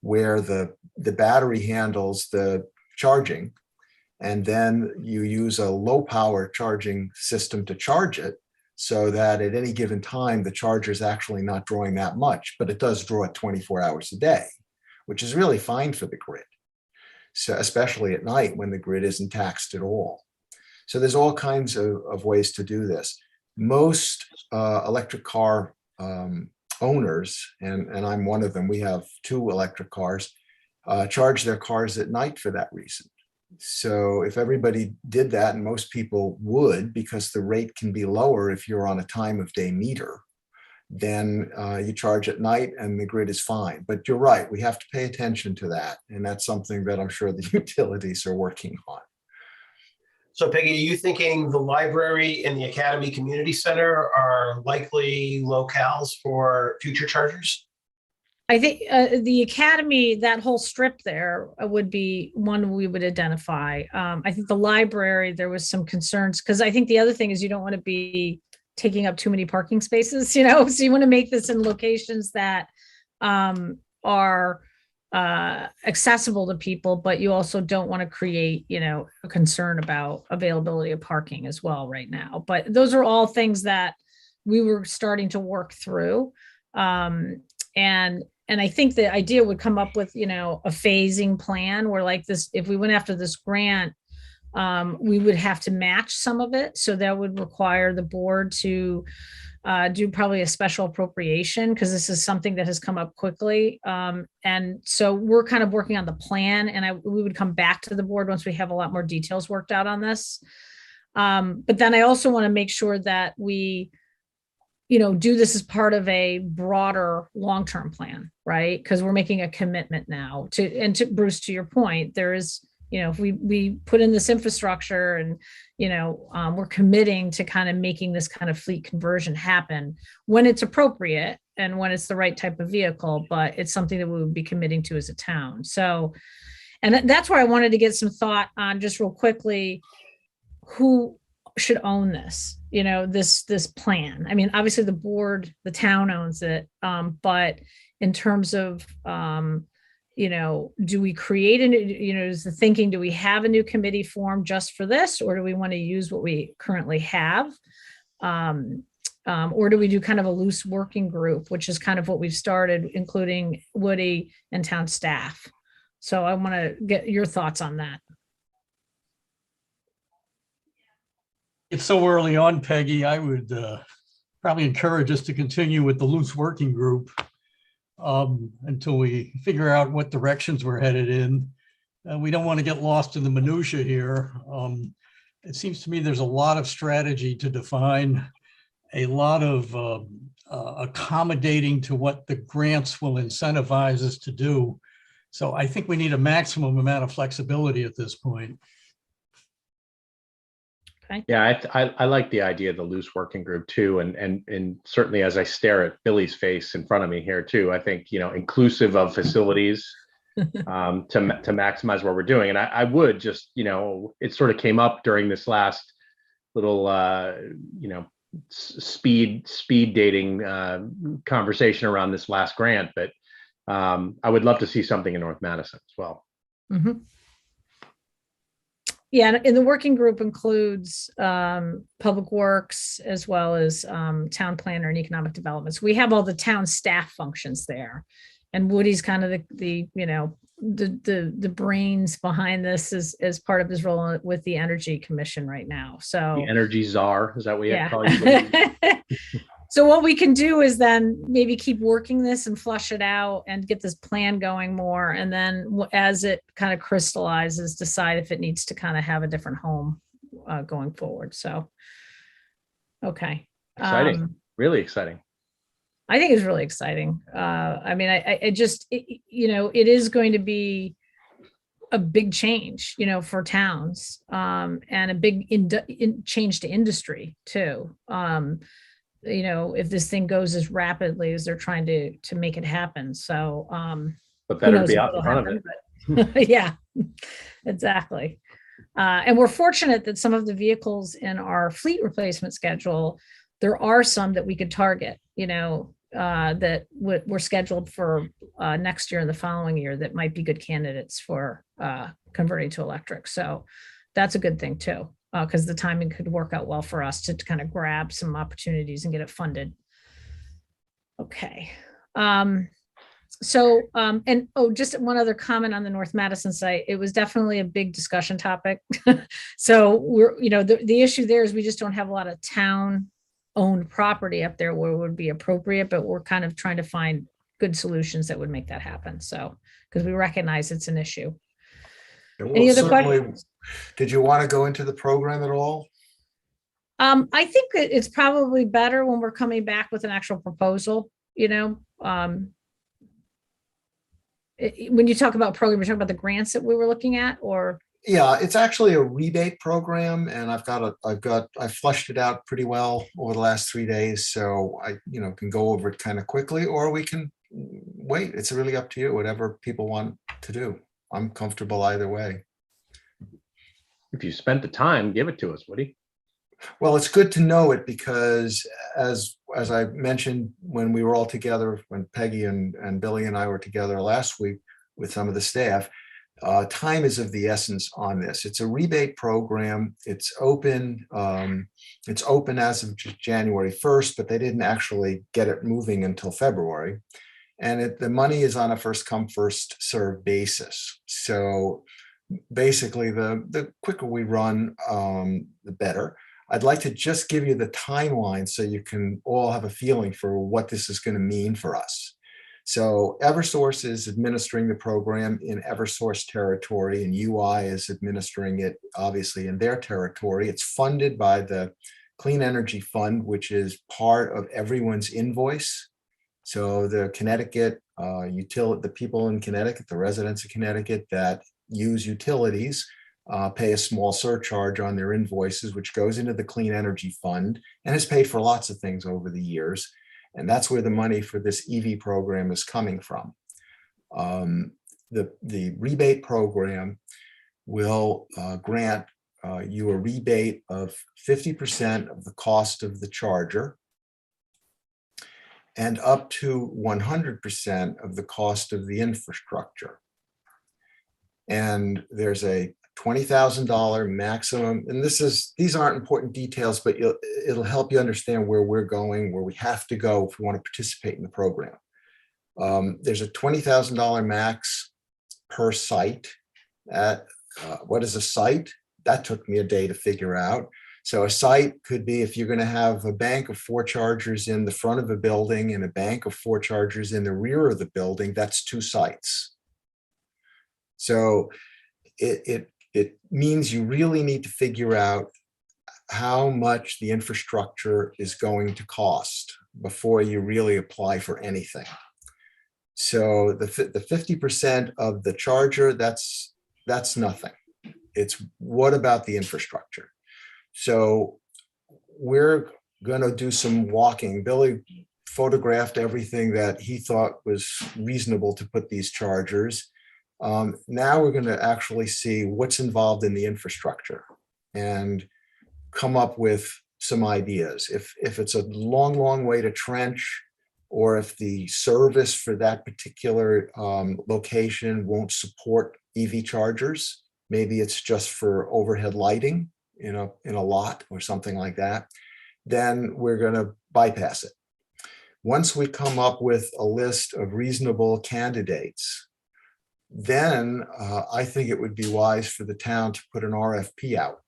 where the battery handles the charging, and then you use a low power charging system to charge it, so that at any given time, the charger is actually not drawing that much, but it does draw it 24 hours a day, which is really fine for the grid. So especially at night when the grid isn't taxed at all. So there's all kinds of ways to do this. Most electric car owners, and I'm one of them, we have 2 electric cars, charge their cars at night for that reason. So if everybody did that, and most people would, because the rate can be lower if you're on a time of day meter, then you charge at night and the grid is fine. But you're right, we have to pay attention to that. And that's something that I'm sure the utilities are working on. So Peggy, are you thinking the library and the Academy Community Center are likely locales for future chargers? I think the Academy, that whole strip there would be one we would identify. I think the library, there was some concerns, because I think the other thing is you don't want to be taking up too many parking spaces, you know, so you want to make this in locations that are accessible to people, but you also don't want to create, you know, a concern about availability of parking as well right now. But those are all things that we were starting to work through. And I think the idea would come up with, you know, a phasing plan where, like this, if we went after this grant, we would have to match some of it. So that would require the board to do probably a special appropriation, because this is something that has come up quickly. And so we're kind of working on the plan, and we would come back to the board once we have a lot more details worked out on this. But then I also want to make sure that we, you know, do this as part of a broader long-term plan, right? Because we're making a commitment now to Bruce, to your point, there is, you know, if we put in this infrastructure and, you know, we're committing to kind of making this kind of fleet conversion happen when it's appropriate and when it's the right type of vehicle, but it's something that we would be committing to as a town. So, and that's where I wanted to get some thought on, just real quickly, who should own this, you know, this plan. I mean, obviously the board, the town owns it, but in terms of, you know, do we create a new, you know, is the thinking, do we have a new committee formed just for this, or do we want to use what we currently have? Or do we do kind of a loose working group, which is kind of what we've started, including Woody and town staff. So I want to get your thoughts on that. It's so early on, Peggy, I would probably encourage us to continue with the loose working group until we figure out what directions we're headed in. We don't want to get lost in the minutia here. It seems to me there's a lot of strategy to define, a lot of accommodating to what the grants will incentivize us to do. So I think we need a maximum amount of flexibility at this point. Yeah, I like the idea of the loose working group too, and certainly as I stare at Billy's face in front of me here too, I think, you know, inclusive of facilities to maximize what we're doing. And I would just, you know, it sort of came up during this last little you know, speed dating conversation around this last grant, but I would love to see something in North Madison as well. Mm-hmm. Yeah, and the working group includes public works as well as town planner and economic development. So we have all the town staff functions there, and Woody's kind of the you know, the brains behind this as part of his role with the Energy Commission right now. So the energy czar, is that what you call you? So what we can do is then maybe keep working this and flush it out and get this plan going more. And then as it kind of crystallizes, decide if it needs to kind of have a different home going forward. So, okay. Exciting, really exciting. I think it's really exciting. I mean, I just, you know, it is going to be a big change, you know, for towns, and a big change to industry too. You know, if this thing goes as rapidly as they're trying to make it happen. So, But who better to knows be if out in it'll front of happen, it. but yeah, exactly. And we're fortunate that some of the vehicles in our fleet replacement schedule, there are some that we could target, you know, that were scheduled for next year and the following year that might be good candidates for converting to electric. So that's a good thing too, because the timing could work out well for us to kind of grab some opportunities and get it funded. Okay. So, and oh, just one other comment on the North Madison site. It was definitely a big discussion topic. So we're, you know, the issue there is we just don't have a lot of town owned property up there where it would be appropriate, but we're kind of trying to find good solutions that would make that happen. So, because we recognize it's an issue. Well, Any other certainly, questions? did you want to go into the program at all? I think that it's probably better when we're coming back with an actual proposal, you know, when you talk about program, you're talking about the grants that we were looking at, or? Yeah, it's actually a rebate program, and I flushed it out pretty well over the last 3 days. So I, can go over it kind of quickly, or we can wait. It's really up to you, whatever people want to do. I'm comfortable either way. If you spent the time, give it to us, Woody. Well, it's good to know it because as I mentioned when we were all together, when Peggy and Billy and I were together last week with some of the staff, time is of the essence on this. It's a rebate program. It's open. It's open as of January 1st, but they didn't actually get it moving until February. And the money is on a first come, first served basis. So basically, the quicker we run, the better. I'd like to just give you the timeline so you can all have a feeling for what this is going to mean for us. So Eversource is administering the program in Eversource territory, and UI is administering it obviously in their territory. It's funded by the Clean Energy Fund, which is part of everyone's invoice. So the Connecticut the people in Connecticut, the residents of Connecticut that use utilities, pay a small surcharge on their invoices, which goes into the Clean Energy Fund and has paid for lots of things over the years. And that's where the money for this EV program is coming from. The rebate program will grant you a rebate of 50% of the cost of the charger and up to 100% of the cost of the infrastructure. And there's a $20,000 maximum, and these aren't important details, but it'll help you understand where we're going, where we have to go if we want to participate in the program. There's a $20,000 max per site. What is a site? That took me a day to figure out. So a site could be, if you're going to have a bank of 4 chargers in the front of a building and a bank of 4 chargers in the rear of the building, that's 2 sites. So it means you really need to figure out how much the infrastructure is going to cost before you really apply for anything. So the 50% of the charger, that's nothing. It's what about the infrastructure? So we're going to do some walking. Billy photographed everything that he thought was reasonable to put these chargers. Now we're going to actually see what's involved in the infrastructure and come up with some ideas. If it's a long, long way to trench, or if the service for that particular location won't support EV chargers, maybe it's just for overhead lighting in a lot or something like that, then we're going to bypass it. Once we come up with a list of reasonable candidates, then I think it would be wise for the town to put an RFP out,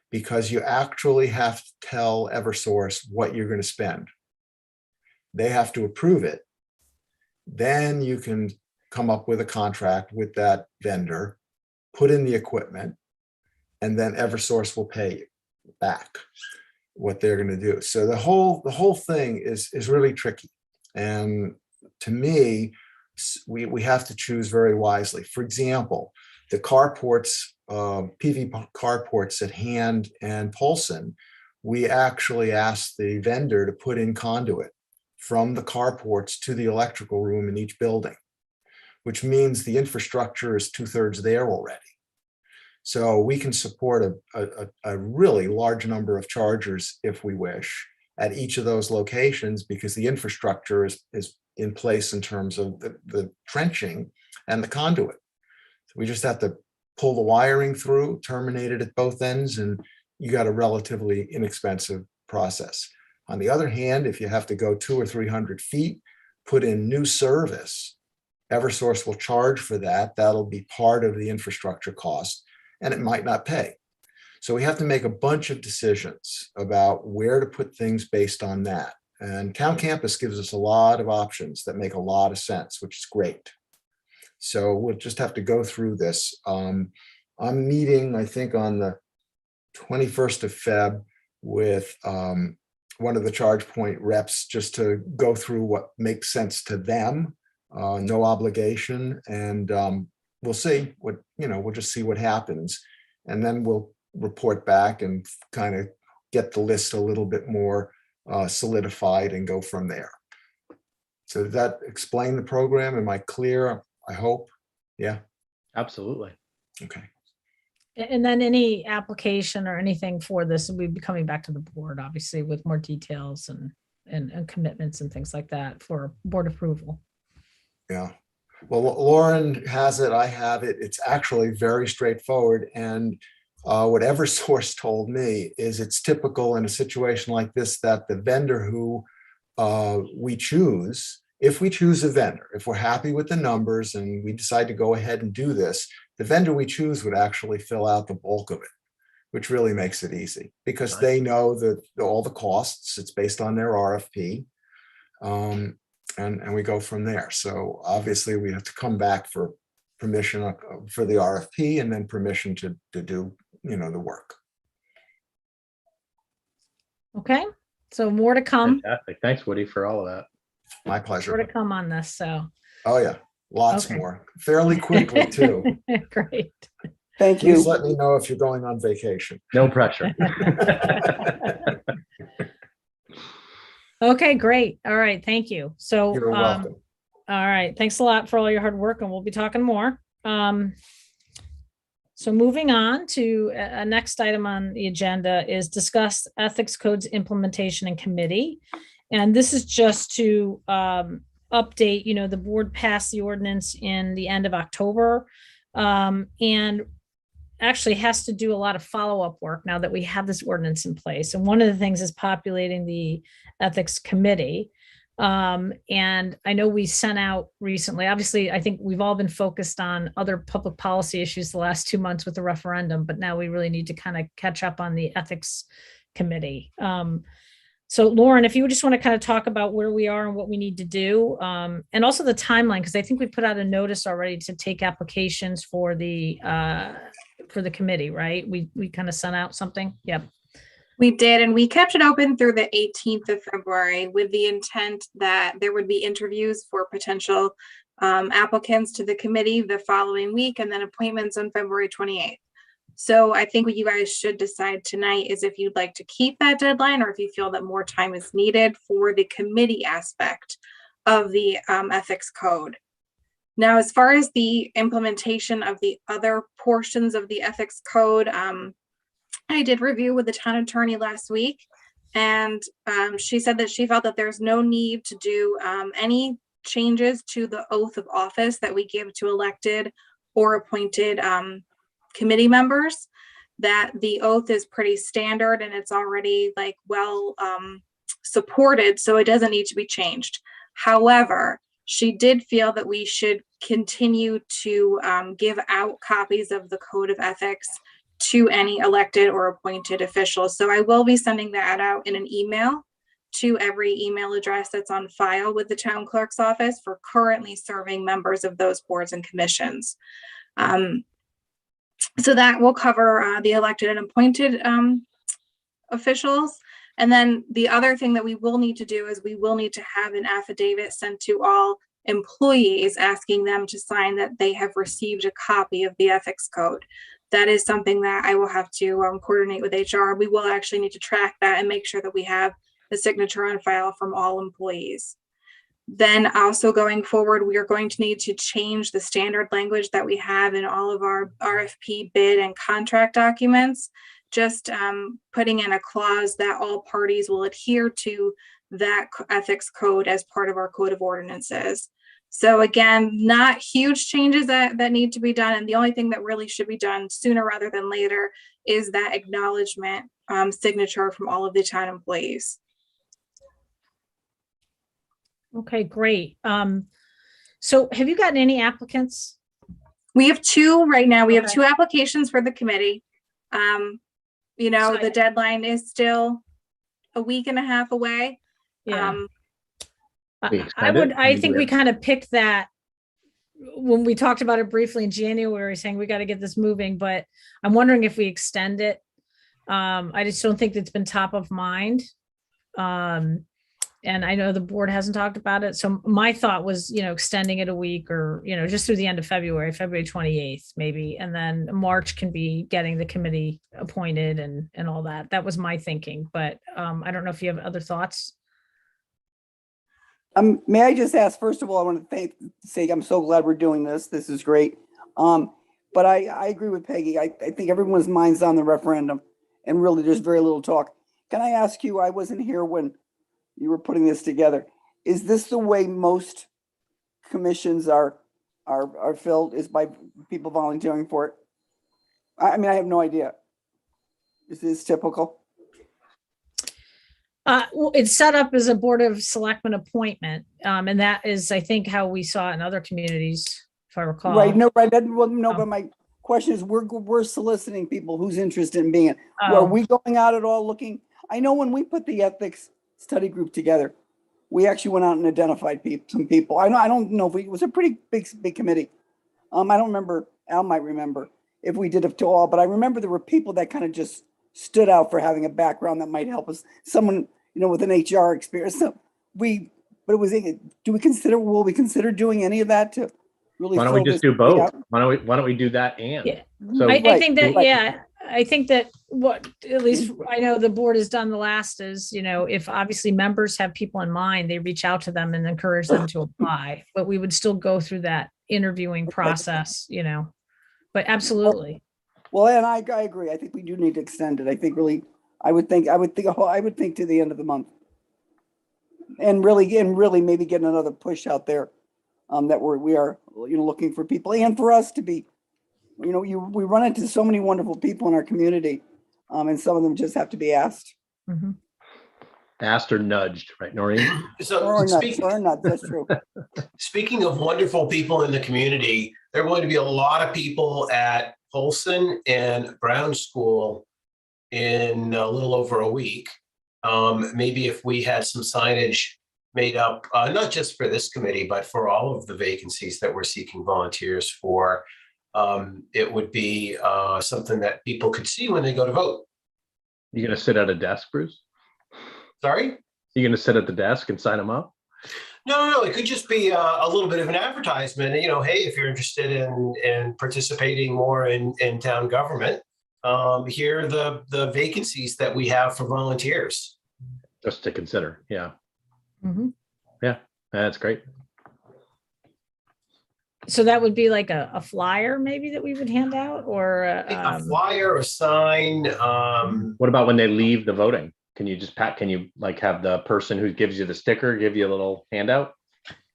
because you actually have to tell Eversource what you're going to spend. They have to approve it. Then you can come up with a contract with that vendor, put in the equipment, and then Eversource will pay you back. what they're going to do. So the whole thing is really tricky. And to me, we have to choose very wisely. For example, the carports, PV carports at Hand and Polson, we actually asked the vendor to put in conduit from the carports to the electrical room in each building, which means the infrastructure is 2/3 there already. So we can support a really large number of chargers if we wish at each of those locations, because the infrastructure is in place in terms of the trenching and the conduit. So we just have to pull the wiring through, terminate it at both ends, and you got a relatively inexpensive process. On the other hand, if you have to go 200 or 300 feet, put in new service, Eversource will charge for that. That'll be part of the infrastructure cost, and it might not pay. So we have to make a bunch of decisions about where to put things based on that. And Town Campus gives us a lot of options that make a lot of sense, which is great. So we'll just have to go through this. I'm meeting, I think, on the 21st of Feb with one of the ChargePoint reps just to go through what makes sense to them. No obligation. And we'll see what, we'll just see what happens. And then we'll report back and kind of get the list a little bit more solidified and go from there. So does that explain the program? Am I clear? I hope. Yeah. Absolutely. Okay. And then any application or anything for this will be coming back to the board, obviously, with more details and commitments and things like that for board approval. Yeah. Well, Lauren has it. I have it. It's actually very straightforward. And what Eversource told me is it's typical in a situation like this that the vendor who we choose, if we choose a vendor, if we're happy with the numbers and we decide to go ahead and do this, the vendor we choose would actually fill out the bulk of it, which really makes it easy because they know that all the costs, it's based on their RFP. And we go from there. So obviously we have to come back for permission for the RFP and then permission to do, the work. Okay, so more to come. Fantastic. Thanks, Woody, for all of that. My More pleasure. to come on this, so. Oh yeah, lots Okay. more, fairly quickly too. Great. Thank you. Please let me know if you're going on vacation. No pressure. Okay, great. All right, thank you. So, You're welcome. all right, thanks a lot for all your hard work, and we'll be talking more. So moving on to a next item on the agenda is discuss ethics codes implementation and committee. And this is just to update, the board passed the ordinance in the end of October, and actually has to do a lot of follow-up work now that we have this ordinance in place. And one of the things is populating the ethics committee. And I know we sent out recently, obviously, I think we've all been focused on other public policy issues the last 2 months with the referendum, but now we really need to kind of catch up on the ethics committee. So Lauren, if you just want to kind of talk about where we are and what we need to do, and also the timeline, because I think we put out a notice already to take applications for the committee, right? We kind of sent out something. Yep. We did, and we kept it open through the 18th of February with the intent that there would be interviews for potential applicants to the committee the following week, and then appointments on February 28th. So I think what you guys should decide tonight is if you'd like to keep that deadline or if you feel that more time is needed for the committee aspect of the ethics code. Now, as far as the implementation of the other portions of the ethics code, I did review with the town attorney last week, and she said that she felt that there's no need to do any changes to the oath of office that we give to elected or appointed committee members, that the oath is pretty standard and it's already well supported, so it doesn't need to be changed. However, she did feel that we should continue to give out copies of the code of ethics to any elected or appointed officials. So I will be sending that out in an email to every email address that's on file with the town clerk's office for currently serving members of those boards and commissions. So that will cover the elected and appointed officials. And then the other thing that we will need to do is we will need to have an affidavit sent to all employees asking them to sign that they have received a copy of the ethics code. That is something that I will have to coordinate with HR. We will actually need to track that and make sure that we have the signature on file from all employees. Then also going forward, we are going to need to change the standard language that we have in all of our RFP bid and contract documents. Just putting in a clause that all parties will adhere to that ethics code as part of our code of ordinances. So again, not huge changes that need to be done. And the only thing that really should be done sooner rather than later is that acknowledgement signature from all of the town employees. Okay, great. So have you gotten any applicants? We have two right now. We have Okay. 2 applications for the committee. You know, So the deadline is still a week and a half away. Yeah. We I extend it? I think we kind of picked that when we talked about it briefly in January, saying we got to get this moving, but I'm wondering if we extend it. I just don't think it's been top of mind. And I know the board hasn't talked about it. So my thought was, extending it a week or, just through the end of February 28th, maybe. And then March can be getting the committee appointed and all that. That was my thinking, but I don't know if you have other thoughts. May I just ask, first of all, I want to say I'm so glad we're doing this. This is great. But I agree with Peggy. I think everyone's mind's on the referendum and really there's very little talk. Can I ask you, I wasn't here when you were putting this together. Is this the way most commissions are filled, is by people volunteering for it? I mean, I have no idea. Is this typical? Well, it's set up as a Board of Selectmen appointment. And that is, I think, how we saw it in other communities, if I recall. Right, no, right. Well, no, but my question is, we're soliciting people who's interested in being it. Are we going out at all looking? I know when we put the ethics study group together, we actually went out and identified some people. I don't know if it was a pretty big committee. I don't remember, Al might remember if we did it to all, but I remember there were people that kind of just stood out for having a background that might help us. Someone, with an HR experience. So but it was, will we consider doing any of that to really? Why don't we fill just this do both? out? Why don't we do that and? Yeah. So I Right, think that, right. yeah, I think that what, at least I know the board has done the last is, if obviously members have people in mind, they reach out to them and encourage them to apply, but we would still go through that interviewing process, but absolutely. Well, and I agree. I think we do need to extend it. I think really, I would think to the end of the month. And really maybe get another push out there that we are looking for people and for us to be, we run into so many wonderful people in our community and some of them just have to be asked. Mhm. Asked or nudged, right, Noreen? So Or not, that's true. speaking of wonderful people in the community, there are going to be a lot of people at Polson and Brown School in a little over a week. Maybe if we had some signage made up, not just for this committee, but for all of the vacancies that we're seeking volunteers for, it would be something that people could see when they go to vote. You gonna sit at a desk, Bruce? Sorry? You gonna sit at the desk and sign them up? No. It could just be a little bit of an advertisement. Hey, if you're interested in participating more in town government, here are the vacancies that we have for volunteers. Just to consider, yeah. Mhm. Yeah, that's great. So that would be like a flyer maybe that we would hand out or A flyer, a sign. What about when they leave the voting? Can you have the person who gives you the sticker give you a little handout?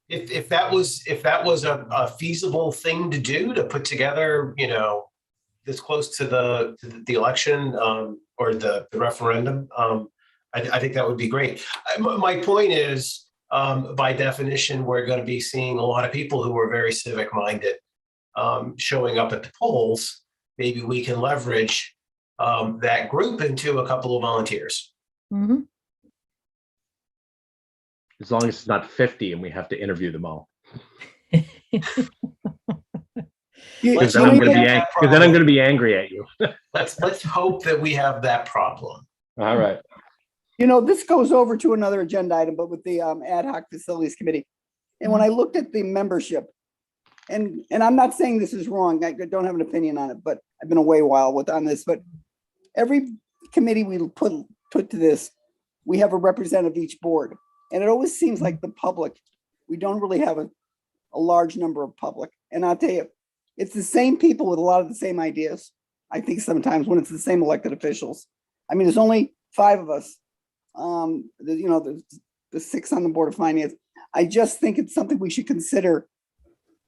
If that was a feasible thing to do, to put together, this close to the election or the referendum, I think that would be great. My point is, by definition, we're going to be seeing a lot of people who are very civic minded showing up at the polls. Maybe we can leverage that group into a couple of volunteers. Mhm. As long as it's not 50 and we have to interview them all. Because then I'm going to be angry at you. Let's hope that we have that problem. All right. This goes over to another agenda item, but with the ad hoc facilities committee. And when I looked at the membership, and I'm not saying this is wrong, I don't have an opinion on it, but I've been away a while on this, but every committee we put to this, we have a representative of each board. And it always seems like the public, we don't really have a large number of public. And I'll tell you, it's the same people with a lot of the same ideas. I think sometimes when it's the same elected officials. I mean, there's only 5 of us. The 6 on the Board of Finance. I just think it's something we should consider.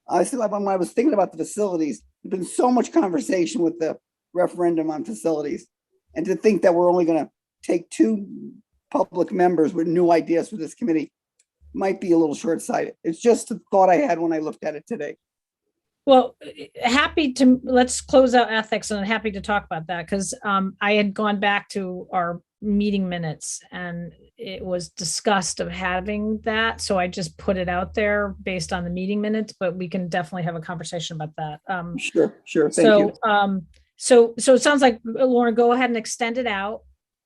When I was thinking about the facilities, there's been so much conversation with the referendum on facilities. And to think that we're only going to take 2 public members with new ideas for this committee might be a little short-sighted. It's just a thought I had when I looked at it today. Well, let's close out ethics, and I'm happy to talk about that because I had gone back to our meeting minutes and it was discussed of having that. So I just put it out there based on the meeting minutes, but we can definitely have a conversation about that. Sure. Thank you. So it sounds like, Lauren, go ahead and extend it out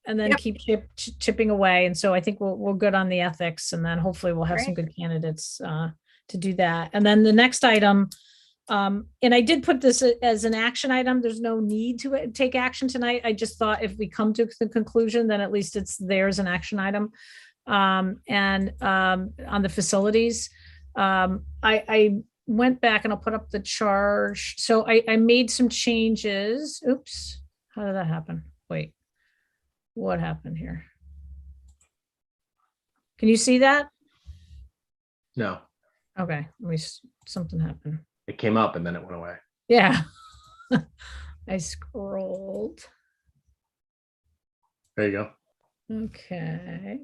and then Yep. keep chipping away. And so I think we're good on the ethics, and then hopefully we'll have some good candidates to do that. And then the next item, and I did put this as an action item. There's no need to take action tonight. I just thought if we come to the conclusion, then at least it's there as an action item. And on the facilities, I went back and I'll put up the charge. So I made some changes. Oops, how did that happen? Wait, what happened here? Can you see that? No, Okay, something happened. it came up and then it went away. Yeah. I scrolled. There you go. Okay.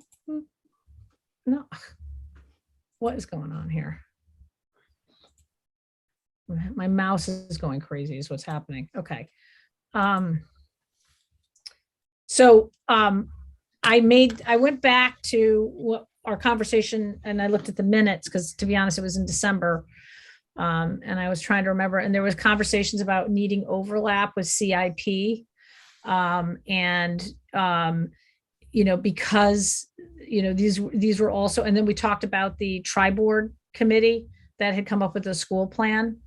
No. What is going on here? My mouse is going crazy is what's happening. Okay. I went back to what our conversation and I looked at the minutes because to be honest, it was in December. And I was trying to remember, and there was conversations about needing overlap with CIP. Because, these were also, and then we talked about the tri-board committee that had come up with a school plan.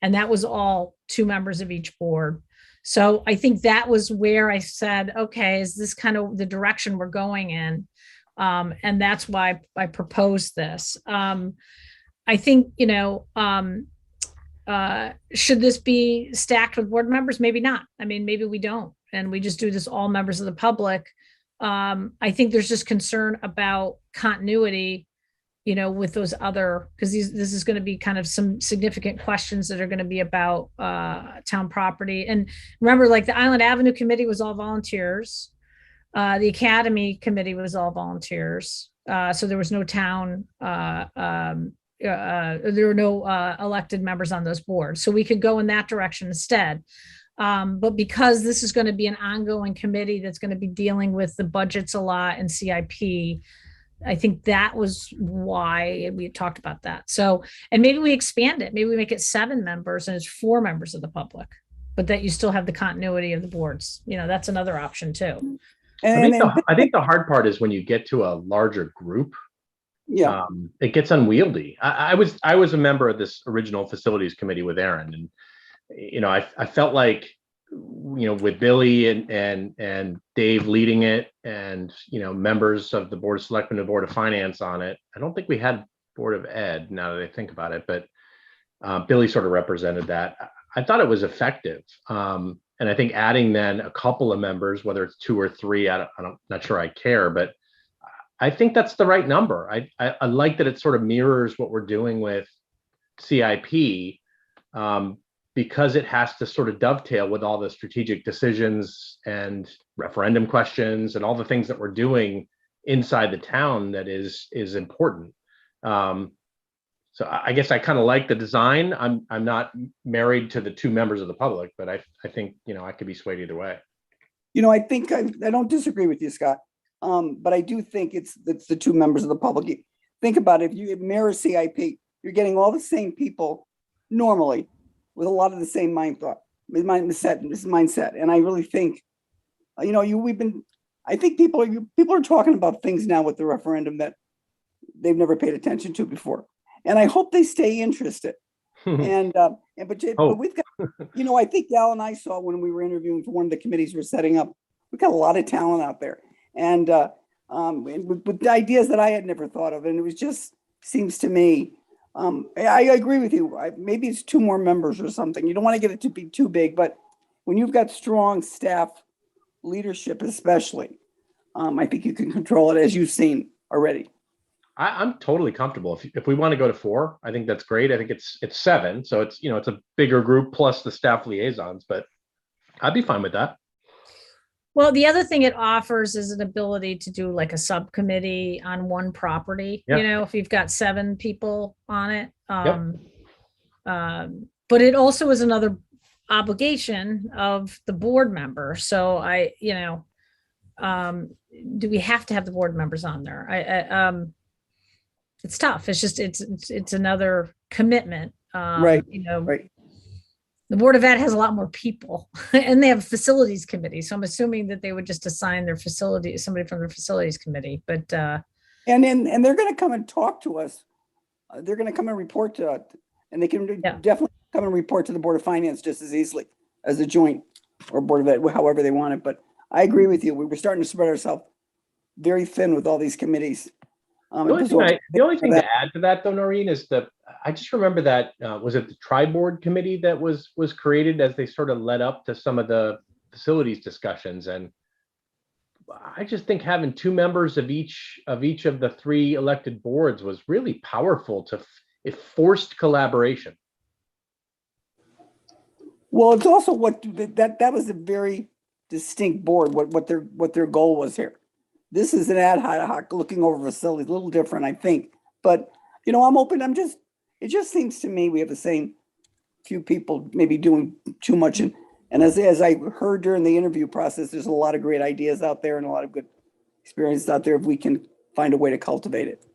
And that was all 2 members of each board. So I think that was where I said, okay, is this kind of the direction we're going in? And that's why I proposed this. I think, should this be stacked with board members? Maybe not. I mean, maybe we don't, and we just do this all members of the public. I think there's just concern about continuity, with those other, because this is going to be kind of some significant questions that are going to be about town property. And remember, like the Island Avenue Committee was all volunteers. The Academy Committee was all volunteers. So there was no town there were no elected members on those boards. So we could go in that direction instead. But because this is going to be an ongoing committee that's going to be dealing with the budgets a lot and CIP, I think that was why we talked about that. So, and maybe we expand it. Maybe we make it 7 members and it's 4 members of the public, but that you still have the continuity of the boards. That's another option too. I think the hard part is when you get to a larger group. Yeah. It gets unwieldy. I was a member of this original facilities committee with Aaron, and I felt like with Billy and Dave leading it, and members of the Board of Selectmen and Board of Finance on it. I don't think we had Board of Ed now that I think about it, but Billy sort of represented that. I thought it was effective, and I think adding then a couple of members, whether it's 2 or 3, I'm not sure I care, but I think that's the right number. I like that it sort of mirrors what we're doing with CIP because it has to sort of dovetail with all the strategic decisions and referendum questions and all the things that we're doing inside the town that is important. So I guess I kind of like the design. I'm not married to the 2 members of the public, but I think I could be swayed either way. I think I don't disagree with you, Scott. But I do think it's the 2 members of the public. Think about it. If you mirror CIP, you're getting all the same people normally with a lot of the same mindset. And I really think, we've been I think people are talking about things now with the referendum that they've never paid attention to before. And I hope they stay interested. But we've got, I think Gal and I saw when we were interviewing for one of the committees we're setting up, we've got a lot of talent out there. And with ideas that I had never thought of. And it was just, seems to me, I agree with you. Maybe it's 2 more members or something. You don't want to get it to be too big, but when you've got strong staff leadership, especially, I think you can control it, as you've seen already. I'm totally comfortable. If we want to go to 4, I think that's great. I think it's 7. So it's, it's a bigger group plus the staff liaisons, but I'd be fine with that. Well, the other thing it offers is an ability to do like a subcommittee on one property, Yeah. if you've got 7 people on it. Yep. But it also is another obligation of the board member. So do we have to have the board members on there? It's tough. It's just, it's another commitment. Right. Right. The Board of Ed has a lot more people and they have a facilities committee. So I'm assuming that they would just assign their somebody from their facilities committee, but and they're going to come and talk to us. They're going to come and report to us, and they can definitely come and report to the Board of Finance just as easily as a joint or Board of Ed, however they want it. But I agree with you. We were starting to spread ourselves very thin with all these committees. The only thing to add to that, though, Noreen, is I just remember that, was it the tri-board committee that was created as they sort of led up to some of the facilities discussions? And I just think having 2 members of each of the 3 elected boards was really powerful. It forced collaboration. Well, it's also that was a very distinct board, what their goal was here. This is an ad hoc looking over facilities, a little different, I think. But, I'm open. It just seems to me we have the same few people maybe doing too much. And as I heard during the interview process, there's a lot of great ideas out there and a lot of good experiences out there if we can find a way to cultivate it.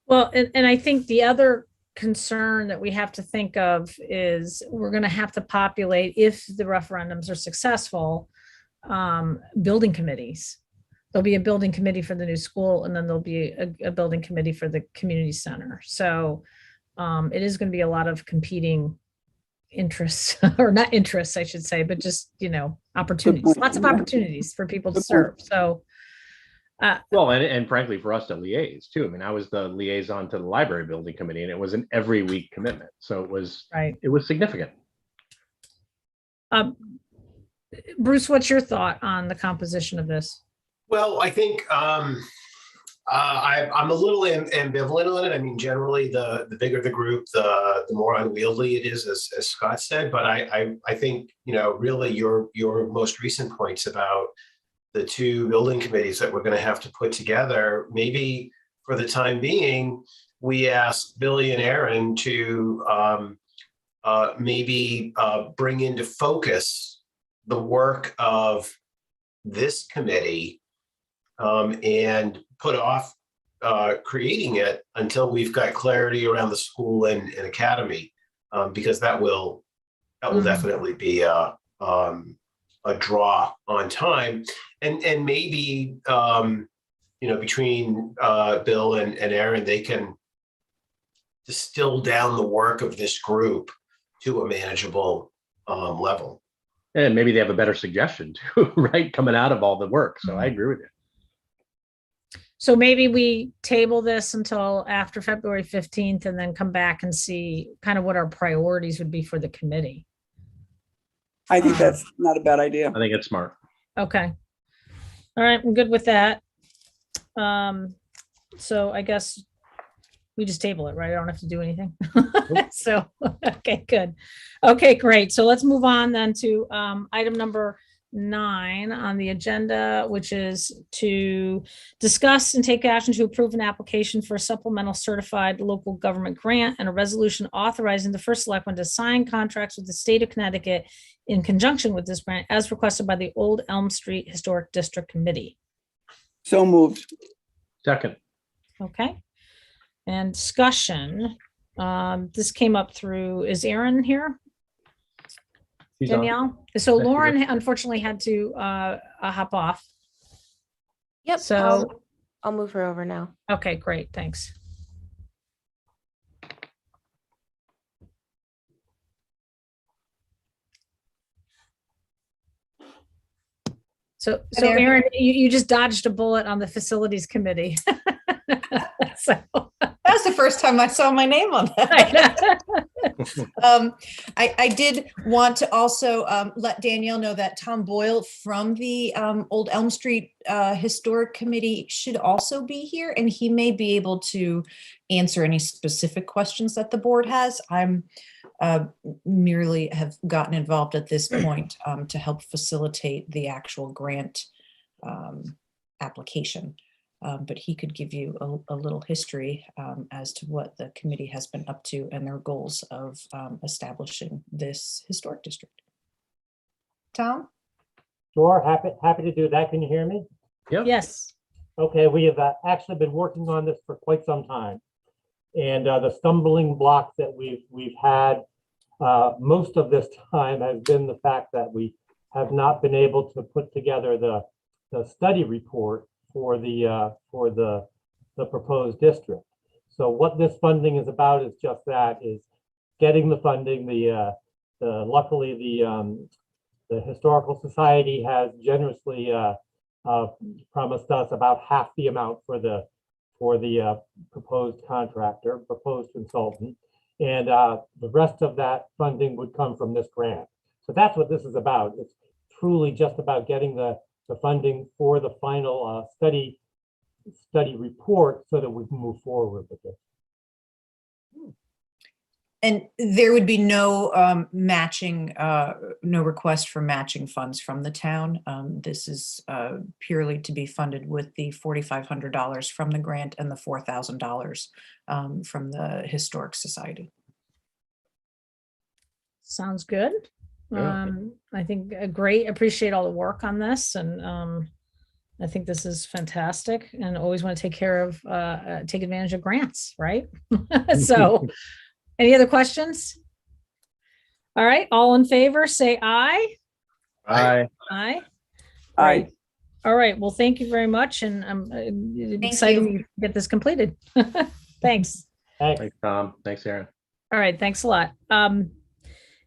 Well, and I think the other concern that we have to think of is we're going to have to populate, if the referendums are successful, building committees. There'll be a building committee for the new school, and then there'll be a building committee for the community center. So it is going to be a lot of competing interests, or not interests, I should say, but just, opportunities, lots of opportunities for people to serve. So. Well, and frankly, for us to liaise too. I mean, I was the liaison to the library building committee, and it was an every week commitment. So it was significant. Bruce, what's your thought on the composition of this? Well, I think I'm a little ambivalent on it. I mean, generally, the bigger the group, the more unwieldy it is, as Scott said. But I think, really your most recent points about the 2 building committees that we're going to have to put together, maybe for the time being, we ask Billy and Aaron to maybe bring into focus the work of this committee and put off creating it until we've got clarity around the school and academy, because that will definitely be a draw on time, and maybe between Bill and Aaron, they can distill down the work of this group to a manageable level. And maybe they have a better suggestion too, right? Coming out of all the work. So I agree with you. So maybe we table this until after February 15th and then come back and see kind of what our priorities would be for the committee. I think that's not a bad idea. I think it's smart. Okay. All right. I'm good with that. So I guess we just table it, right? I don't have to do anything. So, okay, good. Okay, great. So let's move on then to item number 9 on the agenda, which is to discuss and take action to approve an application for a supplemental certified local government grant and a resolution authorizing the first selectman to sign contracts with the state of Connecticut in conjunction with this grant as requested by the Old Elm Street Historic District Committee. So moved. Second. Okay. And discussion. This came up through, is Aaron here? He's on. Danielle? So Yes, Lauren unfortunately had to hop off. Yep. So, I'll move her over now. okay, great, thanks. So there. Aaron, you just dodged a bullet on the facilities committee. So, That's the first time I saw my name on that. I did want to also let Danielle know that Tom Boyle from the Old Elm Street Historic Committee should also be here, and he may be able to answer any specific questions that the board has. I'm merely have gotten involved at this point to help facilitate the actual grant application. But he could give you a little history as to what the committee has been up to and their goals of establishing this historic district. Tom? Sure, happy to do that. Can you hear me? Yep. yes, Okay, we have actually been working on this for quite some time. And the stumbling blocks that we've had most of this time has been the fact that we have not been able to put together the study report for the proposed district. So what this funding is about is just that, is getting the funding. Luckily the Historical Society has generously promised us about half the amount for the proposed contractor, proposed consultant, and the rest of that funding would come from this grant. So that's what this is about. It's truly just about getting the funding for the final study report so that we can move forward with it. And there would be no matching, no request for matching funds from the town. This is purely to be funded with the $4,500 from the grant and the $4,000 from the Historic Society. sounds good. Yeah. I think great, appreciate all the work on this, and I think this is fantastic, and always want to take care of, take advantage of grants, right? So, any other questions? All right, all in favor, say aye. Aye. Aye. I, Great. All right, well, thank you very much, and I'm excited to get this completed. Thanks. Thanks. Thanks, Tom. Thanks, Aaron. All right, thanks a lot.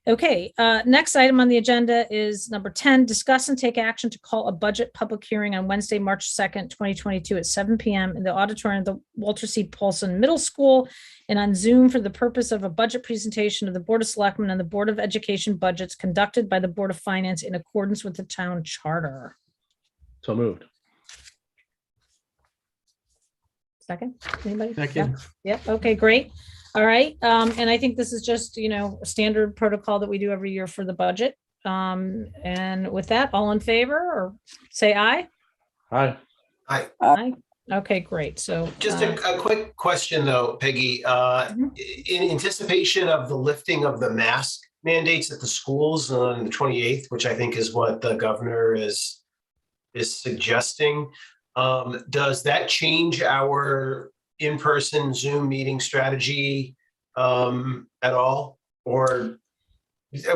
Okay, next item on the agenda is number 10, discuss and take action to call a budget public hearing on Wednesday, March 2nd, 2022 at 7 p.m. in the auditorium of the Walter C. Paulson Middle School and on Zoom for the purpose of a budget presentation of the Board of Selectmen and the Board of Education budgets conducted by the Board of Finance in accordance with the town charter. So moved. Second, anybody? Second. Yep, okay, great. All right, and I think this is just, a standard protocol that we do every year for the budget. And with that, all in favor or say aye? Aye. Aye. Okay, great. So Just a quick question though, Peggy. In anticipation of the lifting of the mask mandates at the schools on the 28th, which I think is what the governor is suggesting, does that change our in-person Zoom meeting strategy at all? Or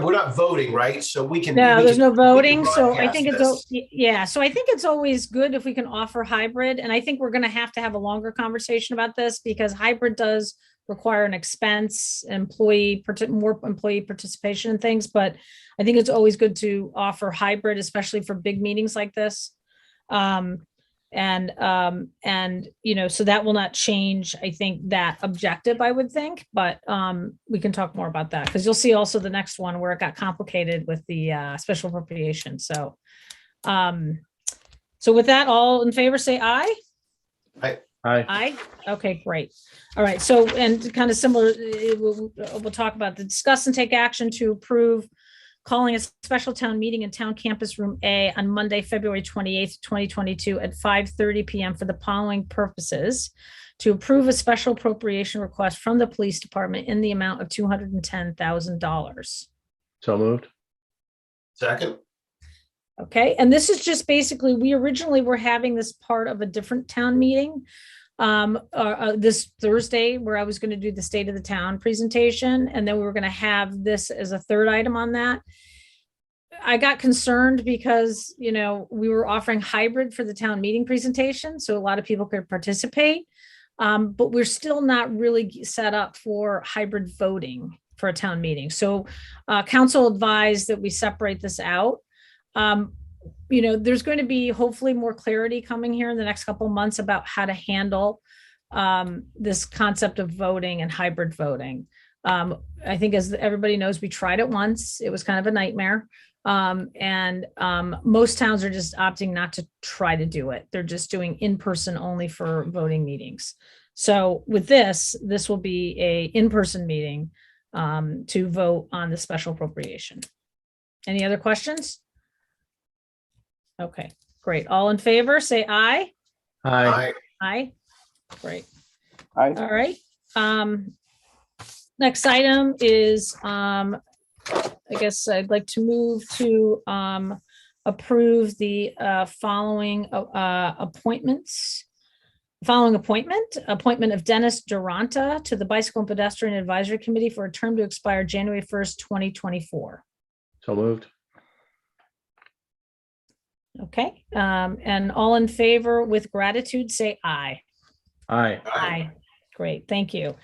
we're not voting, right? So we can. no, there's no voting. So I broadcast think this. yeah. So I think it's always good if we can offer hybrid. And I think we're going to have a longer conversation about this because hybrid does require an expense, more employee participation and things. But I think it's always good to offer hybrid, especially for big meetings like this. So that will not change, I think, that objective, I would think, but we can talk more about that because you'll see also the next one where it got complicated with the special appropriation. So with that, all in favor, say aye. Aye. Aye. Okay, great. All right. So, and kind of similar, we'll talk about the discuss and take action to approve calling a special town meeting in Town Campus Room A on Monday, February 28th, 2022 at 5:30 p.m. for the following purposes: to approve a special appropriation request from the police department in the amount of $210,000. So moved. Second. Okay, and this is just basically, we originally were having this part of a different town meeting this Thursday, where I was going to do the state of the town presentation, and then we were going to have this as a third item on that. I got concerned because, we were offering hybrid for the town meeting presentation, so a lot of people could participate. But we're still not really set up for hybrid voting for a town meeting. So council advised that we separate this out. There's going to be hopefully more clarity coming here in the next couple of months about how to handle this concept of voting and hybrid voting. I think, as everybody knows, we tried it once. It was kind of a nightmare. Most towns are just opting not to try to do it. They're just doing in-person only for voting meetings. So with this will be a in-person meeting to vote on the special appropriation. Any other questions? Okay, great. All in favor, say aye. Aye. Aye. Great. Aye. All right. Next item is, I guess I'd like to move to approve the following appointments. Following appointment of Dennis Duranta to the Bicycle and Pedestrian Advisory Committee for a term to expire January 1st, 2024. So moved. Okay, and all in favor with gratitude, say aye. Aye. Aye. Great, thank you.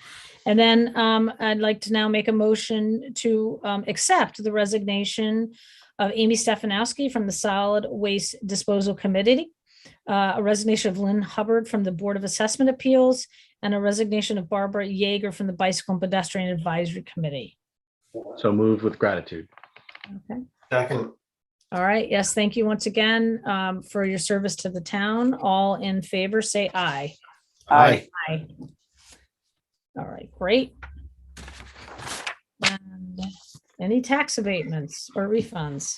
And then I'd like to now make a motion to accept the resignation of Amy Stefanowski from the Solid Waste Disposal Committee, a resignation of Lynn Hubbard from the Board of Assessment Appeals, and a resignation of Barbara Yeager from the Bicycle and Pedestrian Advisory Committee. So moved with gratitude. Okay. Second. All right. Yes, thank you once again for your service to the town. All in favor, say aye. Aye. Aye. All right, great. And any tax abatements or refunds?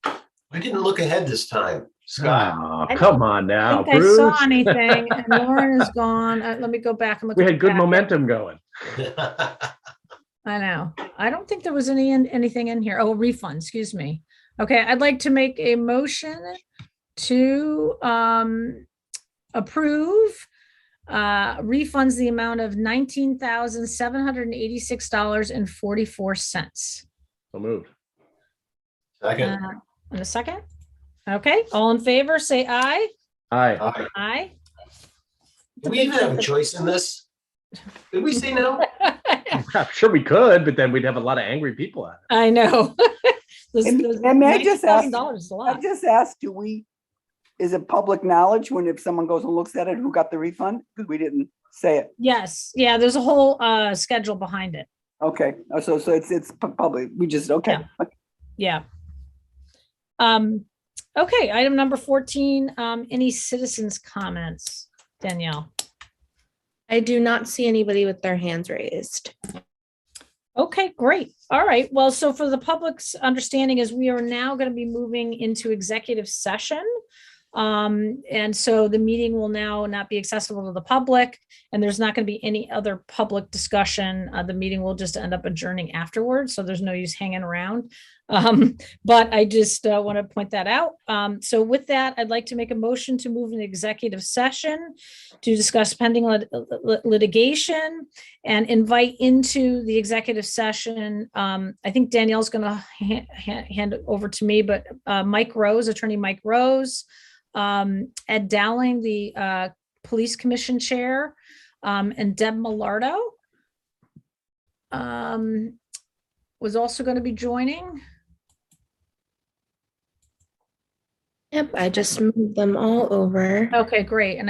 I didn't look ahead this time, Scott. Oh, come on I now, think I saw Bruce. anything, and Lauren is gone. Let me go back and look. We at had the good packet. momentum going. I know. I don't think there was anything in here. Oh, refund, excuse me. Okay, I'd like to make a motion to approve refunds the amount of $19,786.44. So moved. Second. In a second. Okay, all in favor, say aye. Aye. Aye. Aye. Do we even have a choice in this? Did we say no? I'm sure we could, but then we'd have a lot of angry people at it. I know. And may I just ask, $19,000 is a I lot. just asked, is it public knowledge if someone goes and looks at it, who got the refund? Because we didn't say it. Yes, yeah, there's a whole schedule behind it. Okay, so it's public. We just, okay. Yeah. Okay, item number 14, any citizens' comments? Danielle? I do not see anybody with their hands raised. Okay, great. All right. Well, so for the public's understanding is we are now going to be moving into executive session. And so the meeting will now not be accessible to the public, and there's not going to be any other public discussion. The meeting will just end up adjourning afterwards. So there's no use hanging around. But I just want to point that out. So with that, I'd like to make a motion to move an executive session to discuss pending litigation and invite into the executive session. I think Danielle's going to hand it over to me, but Mike Rose, attorney Mike Rose, Ed Dowling, the police commission chair, and Deb Millardo was also going to be joining. Yep, I just moved them all over. Okay, great. And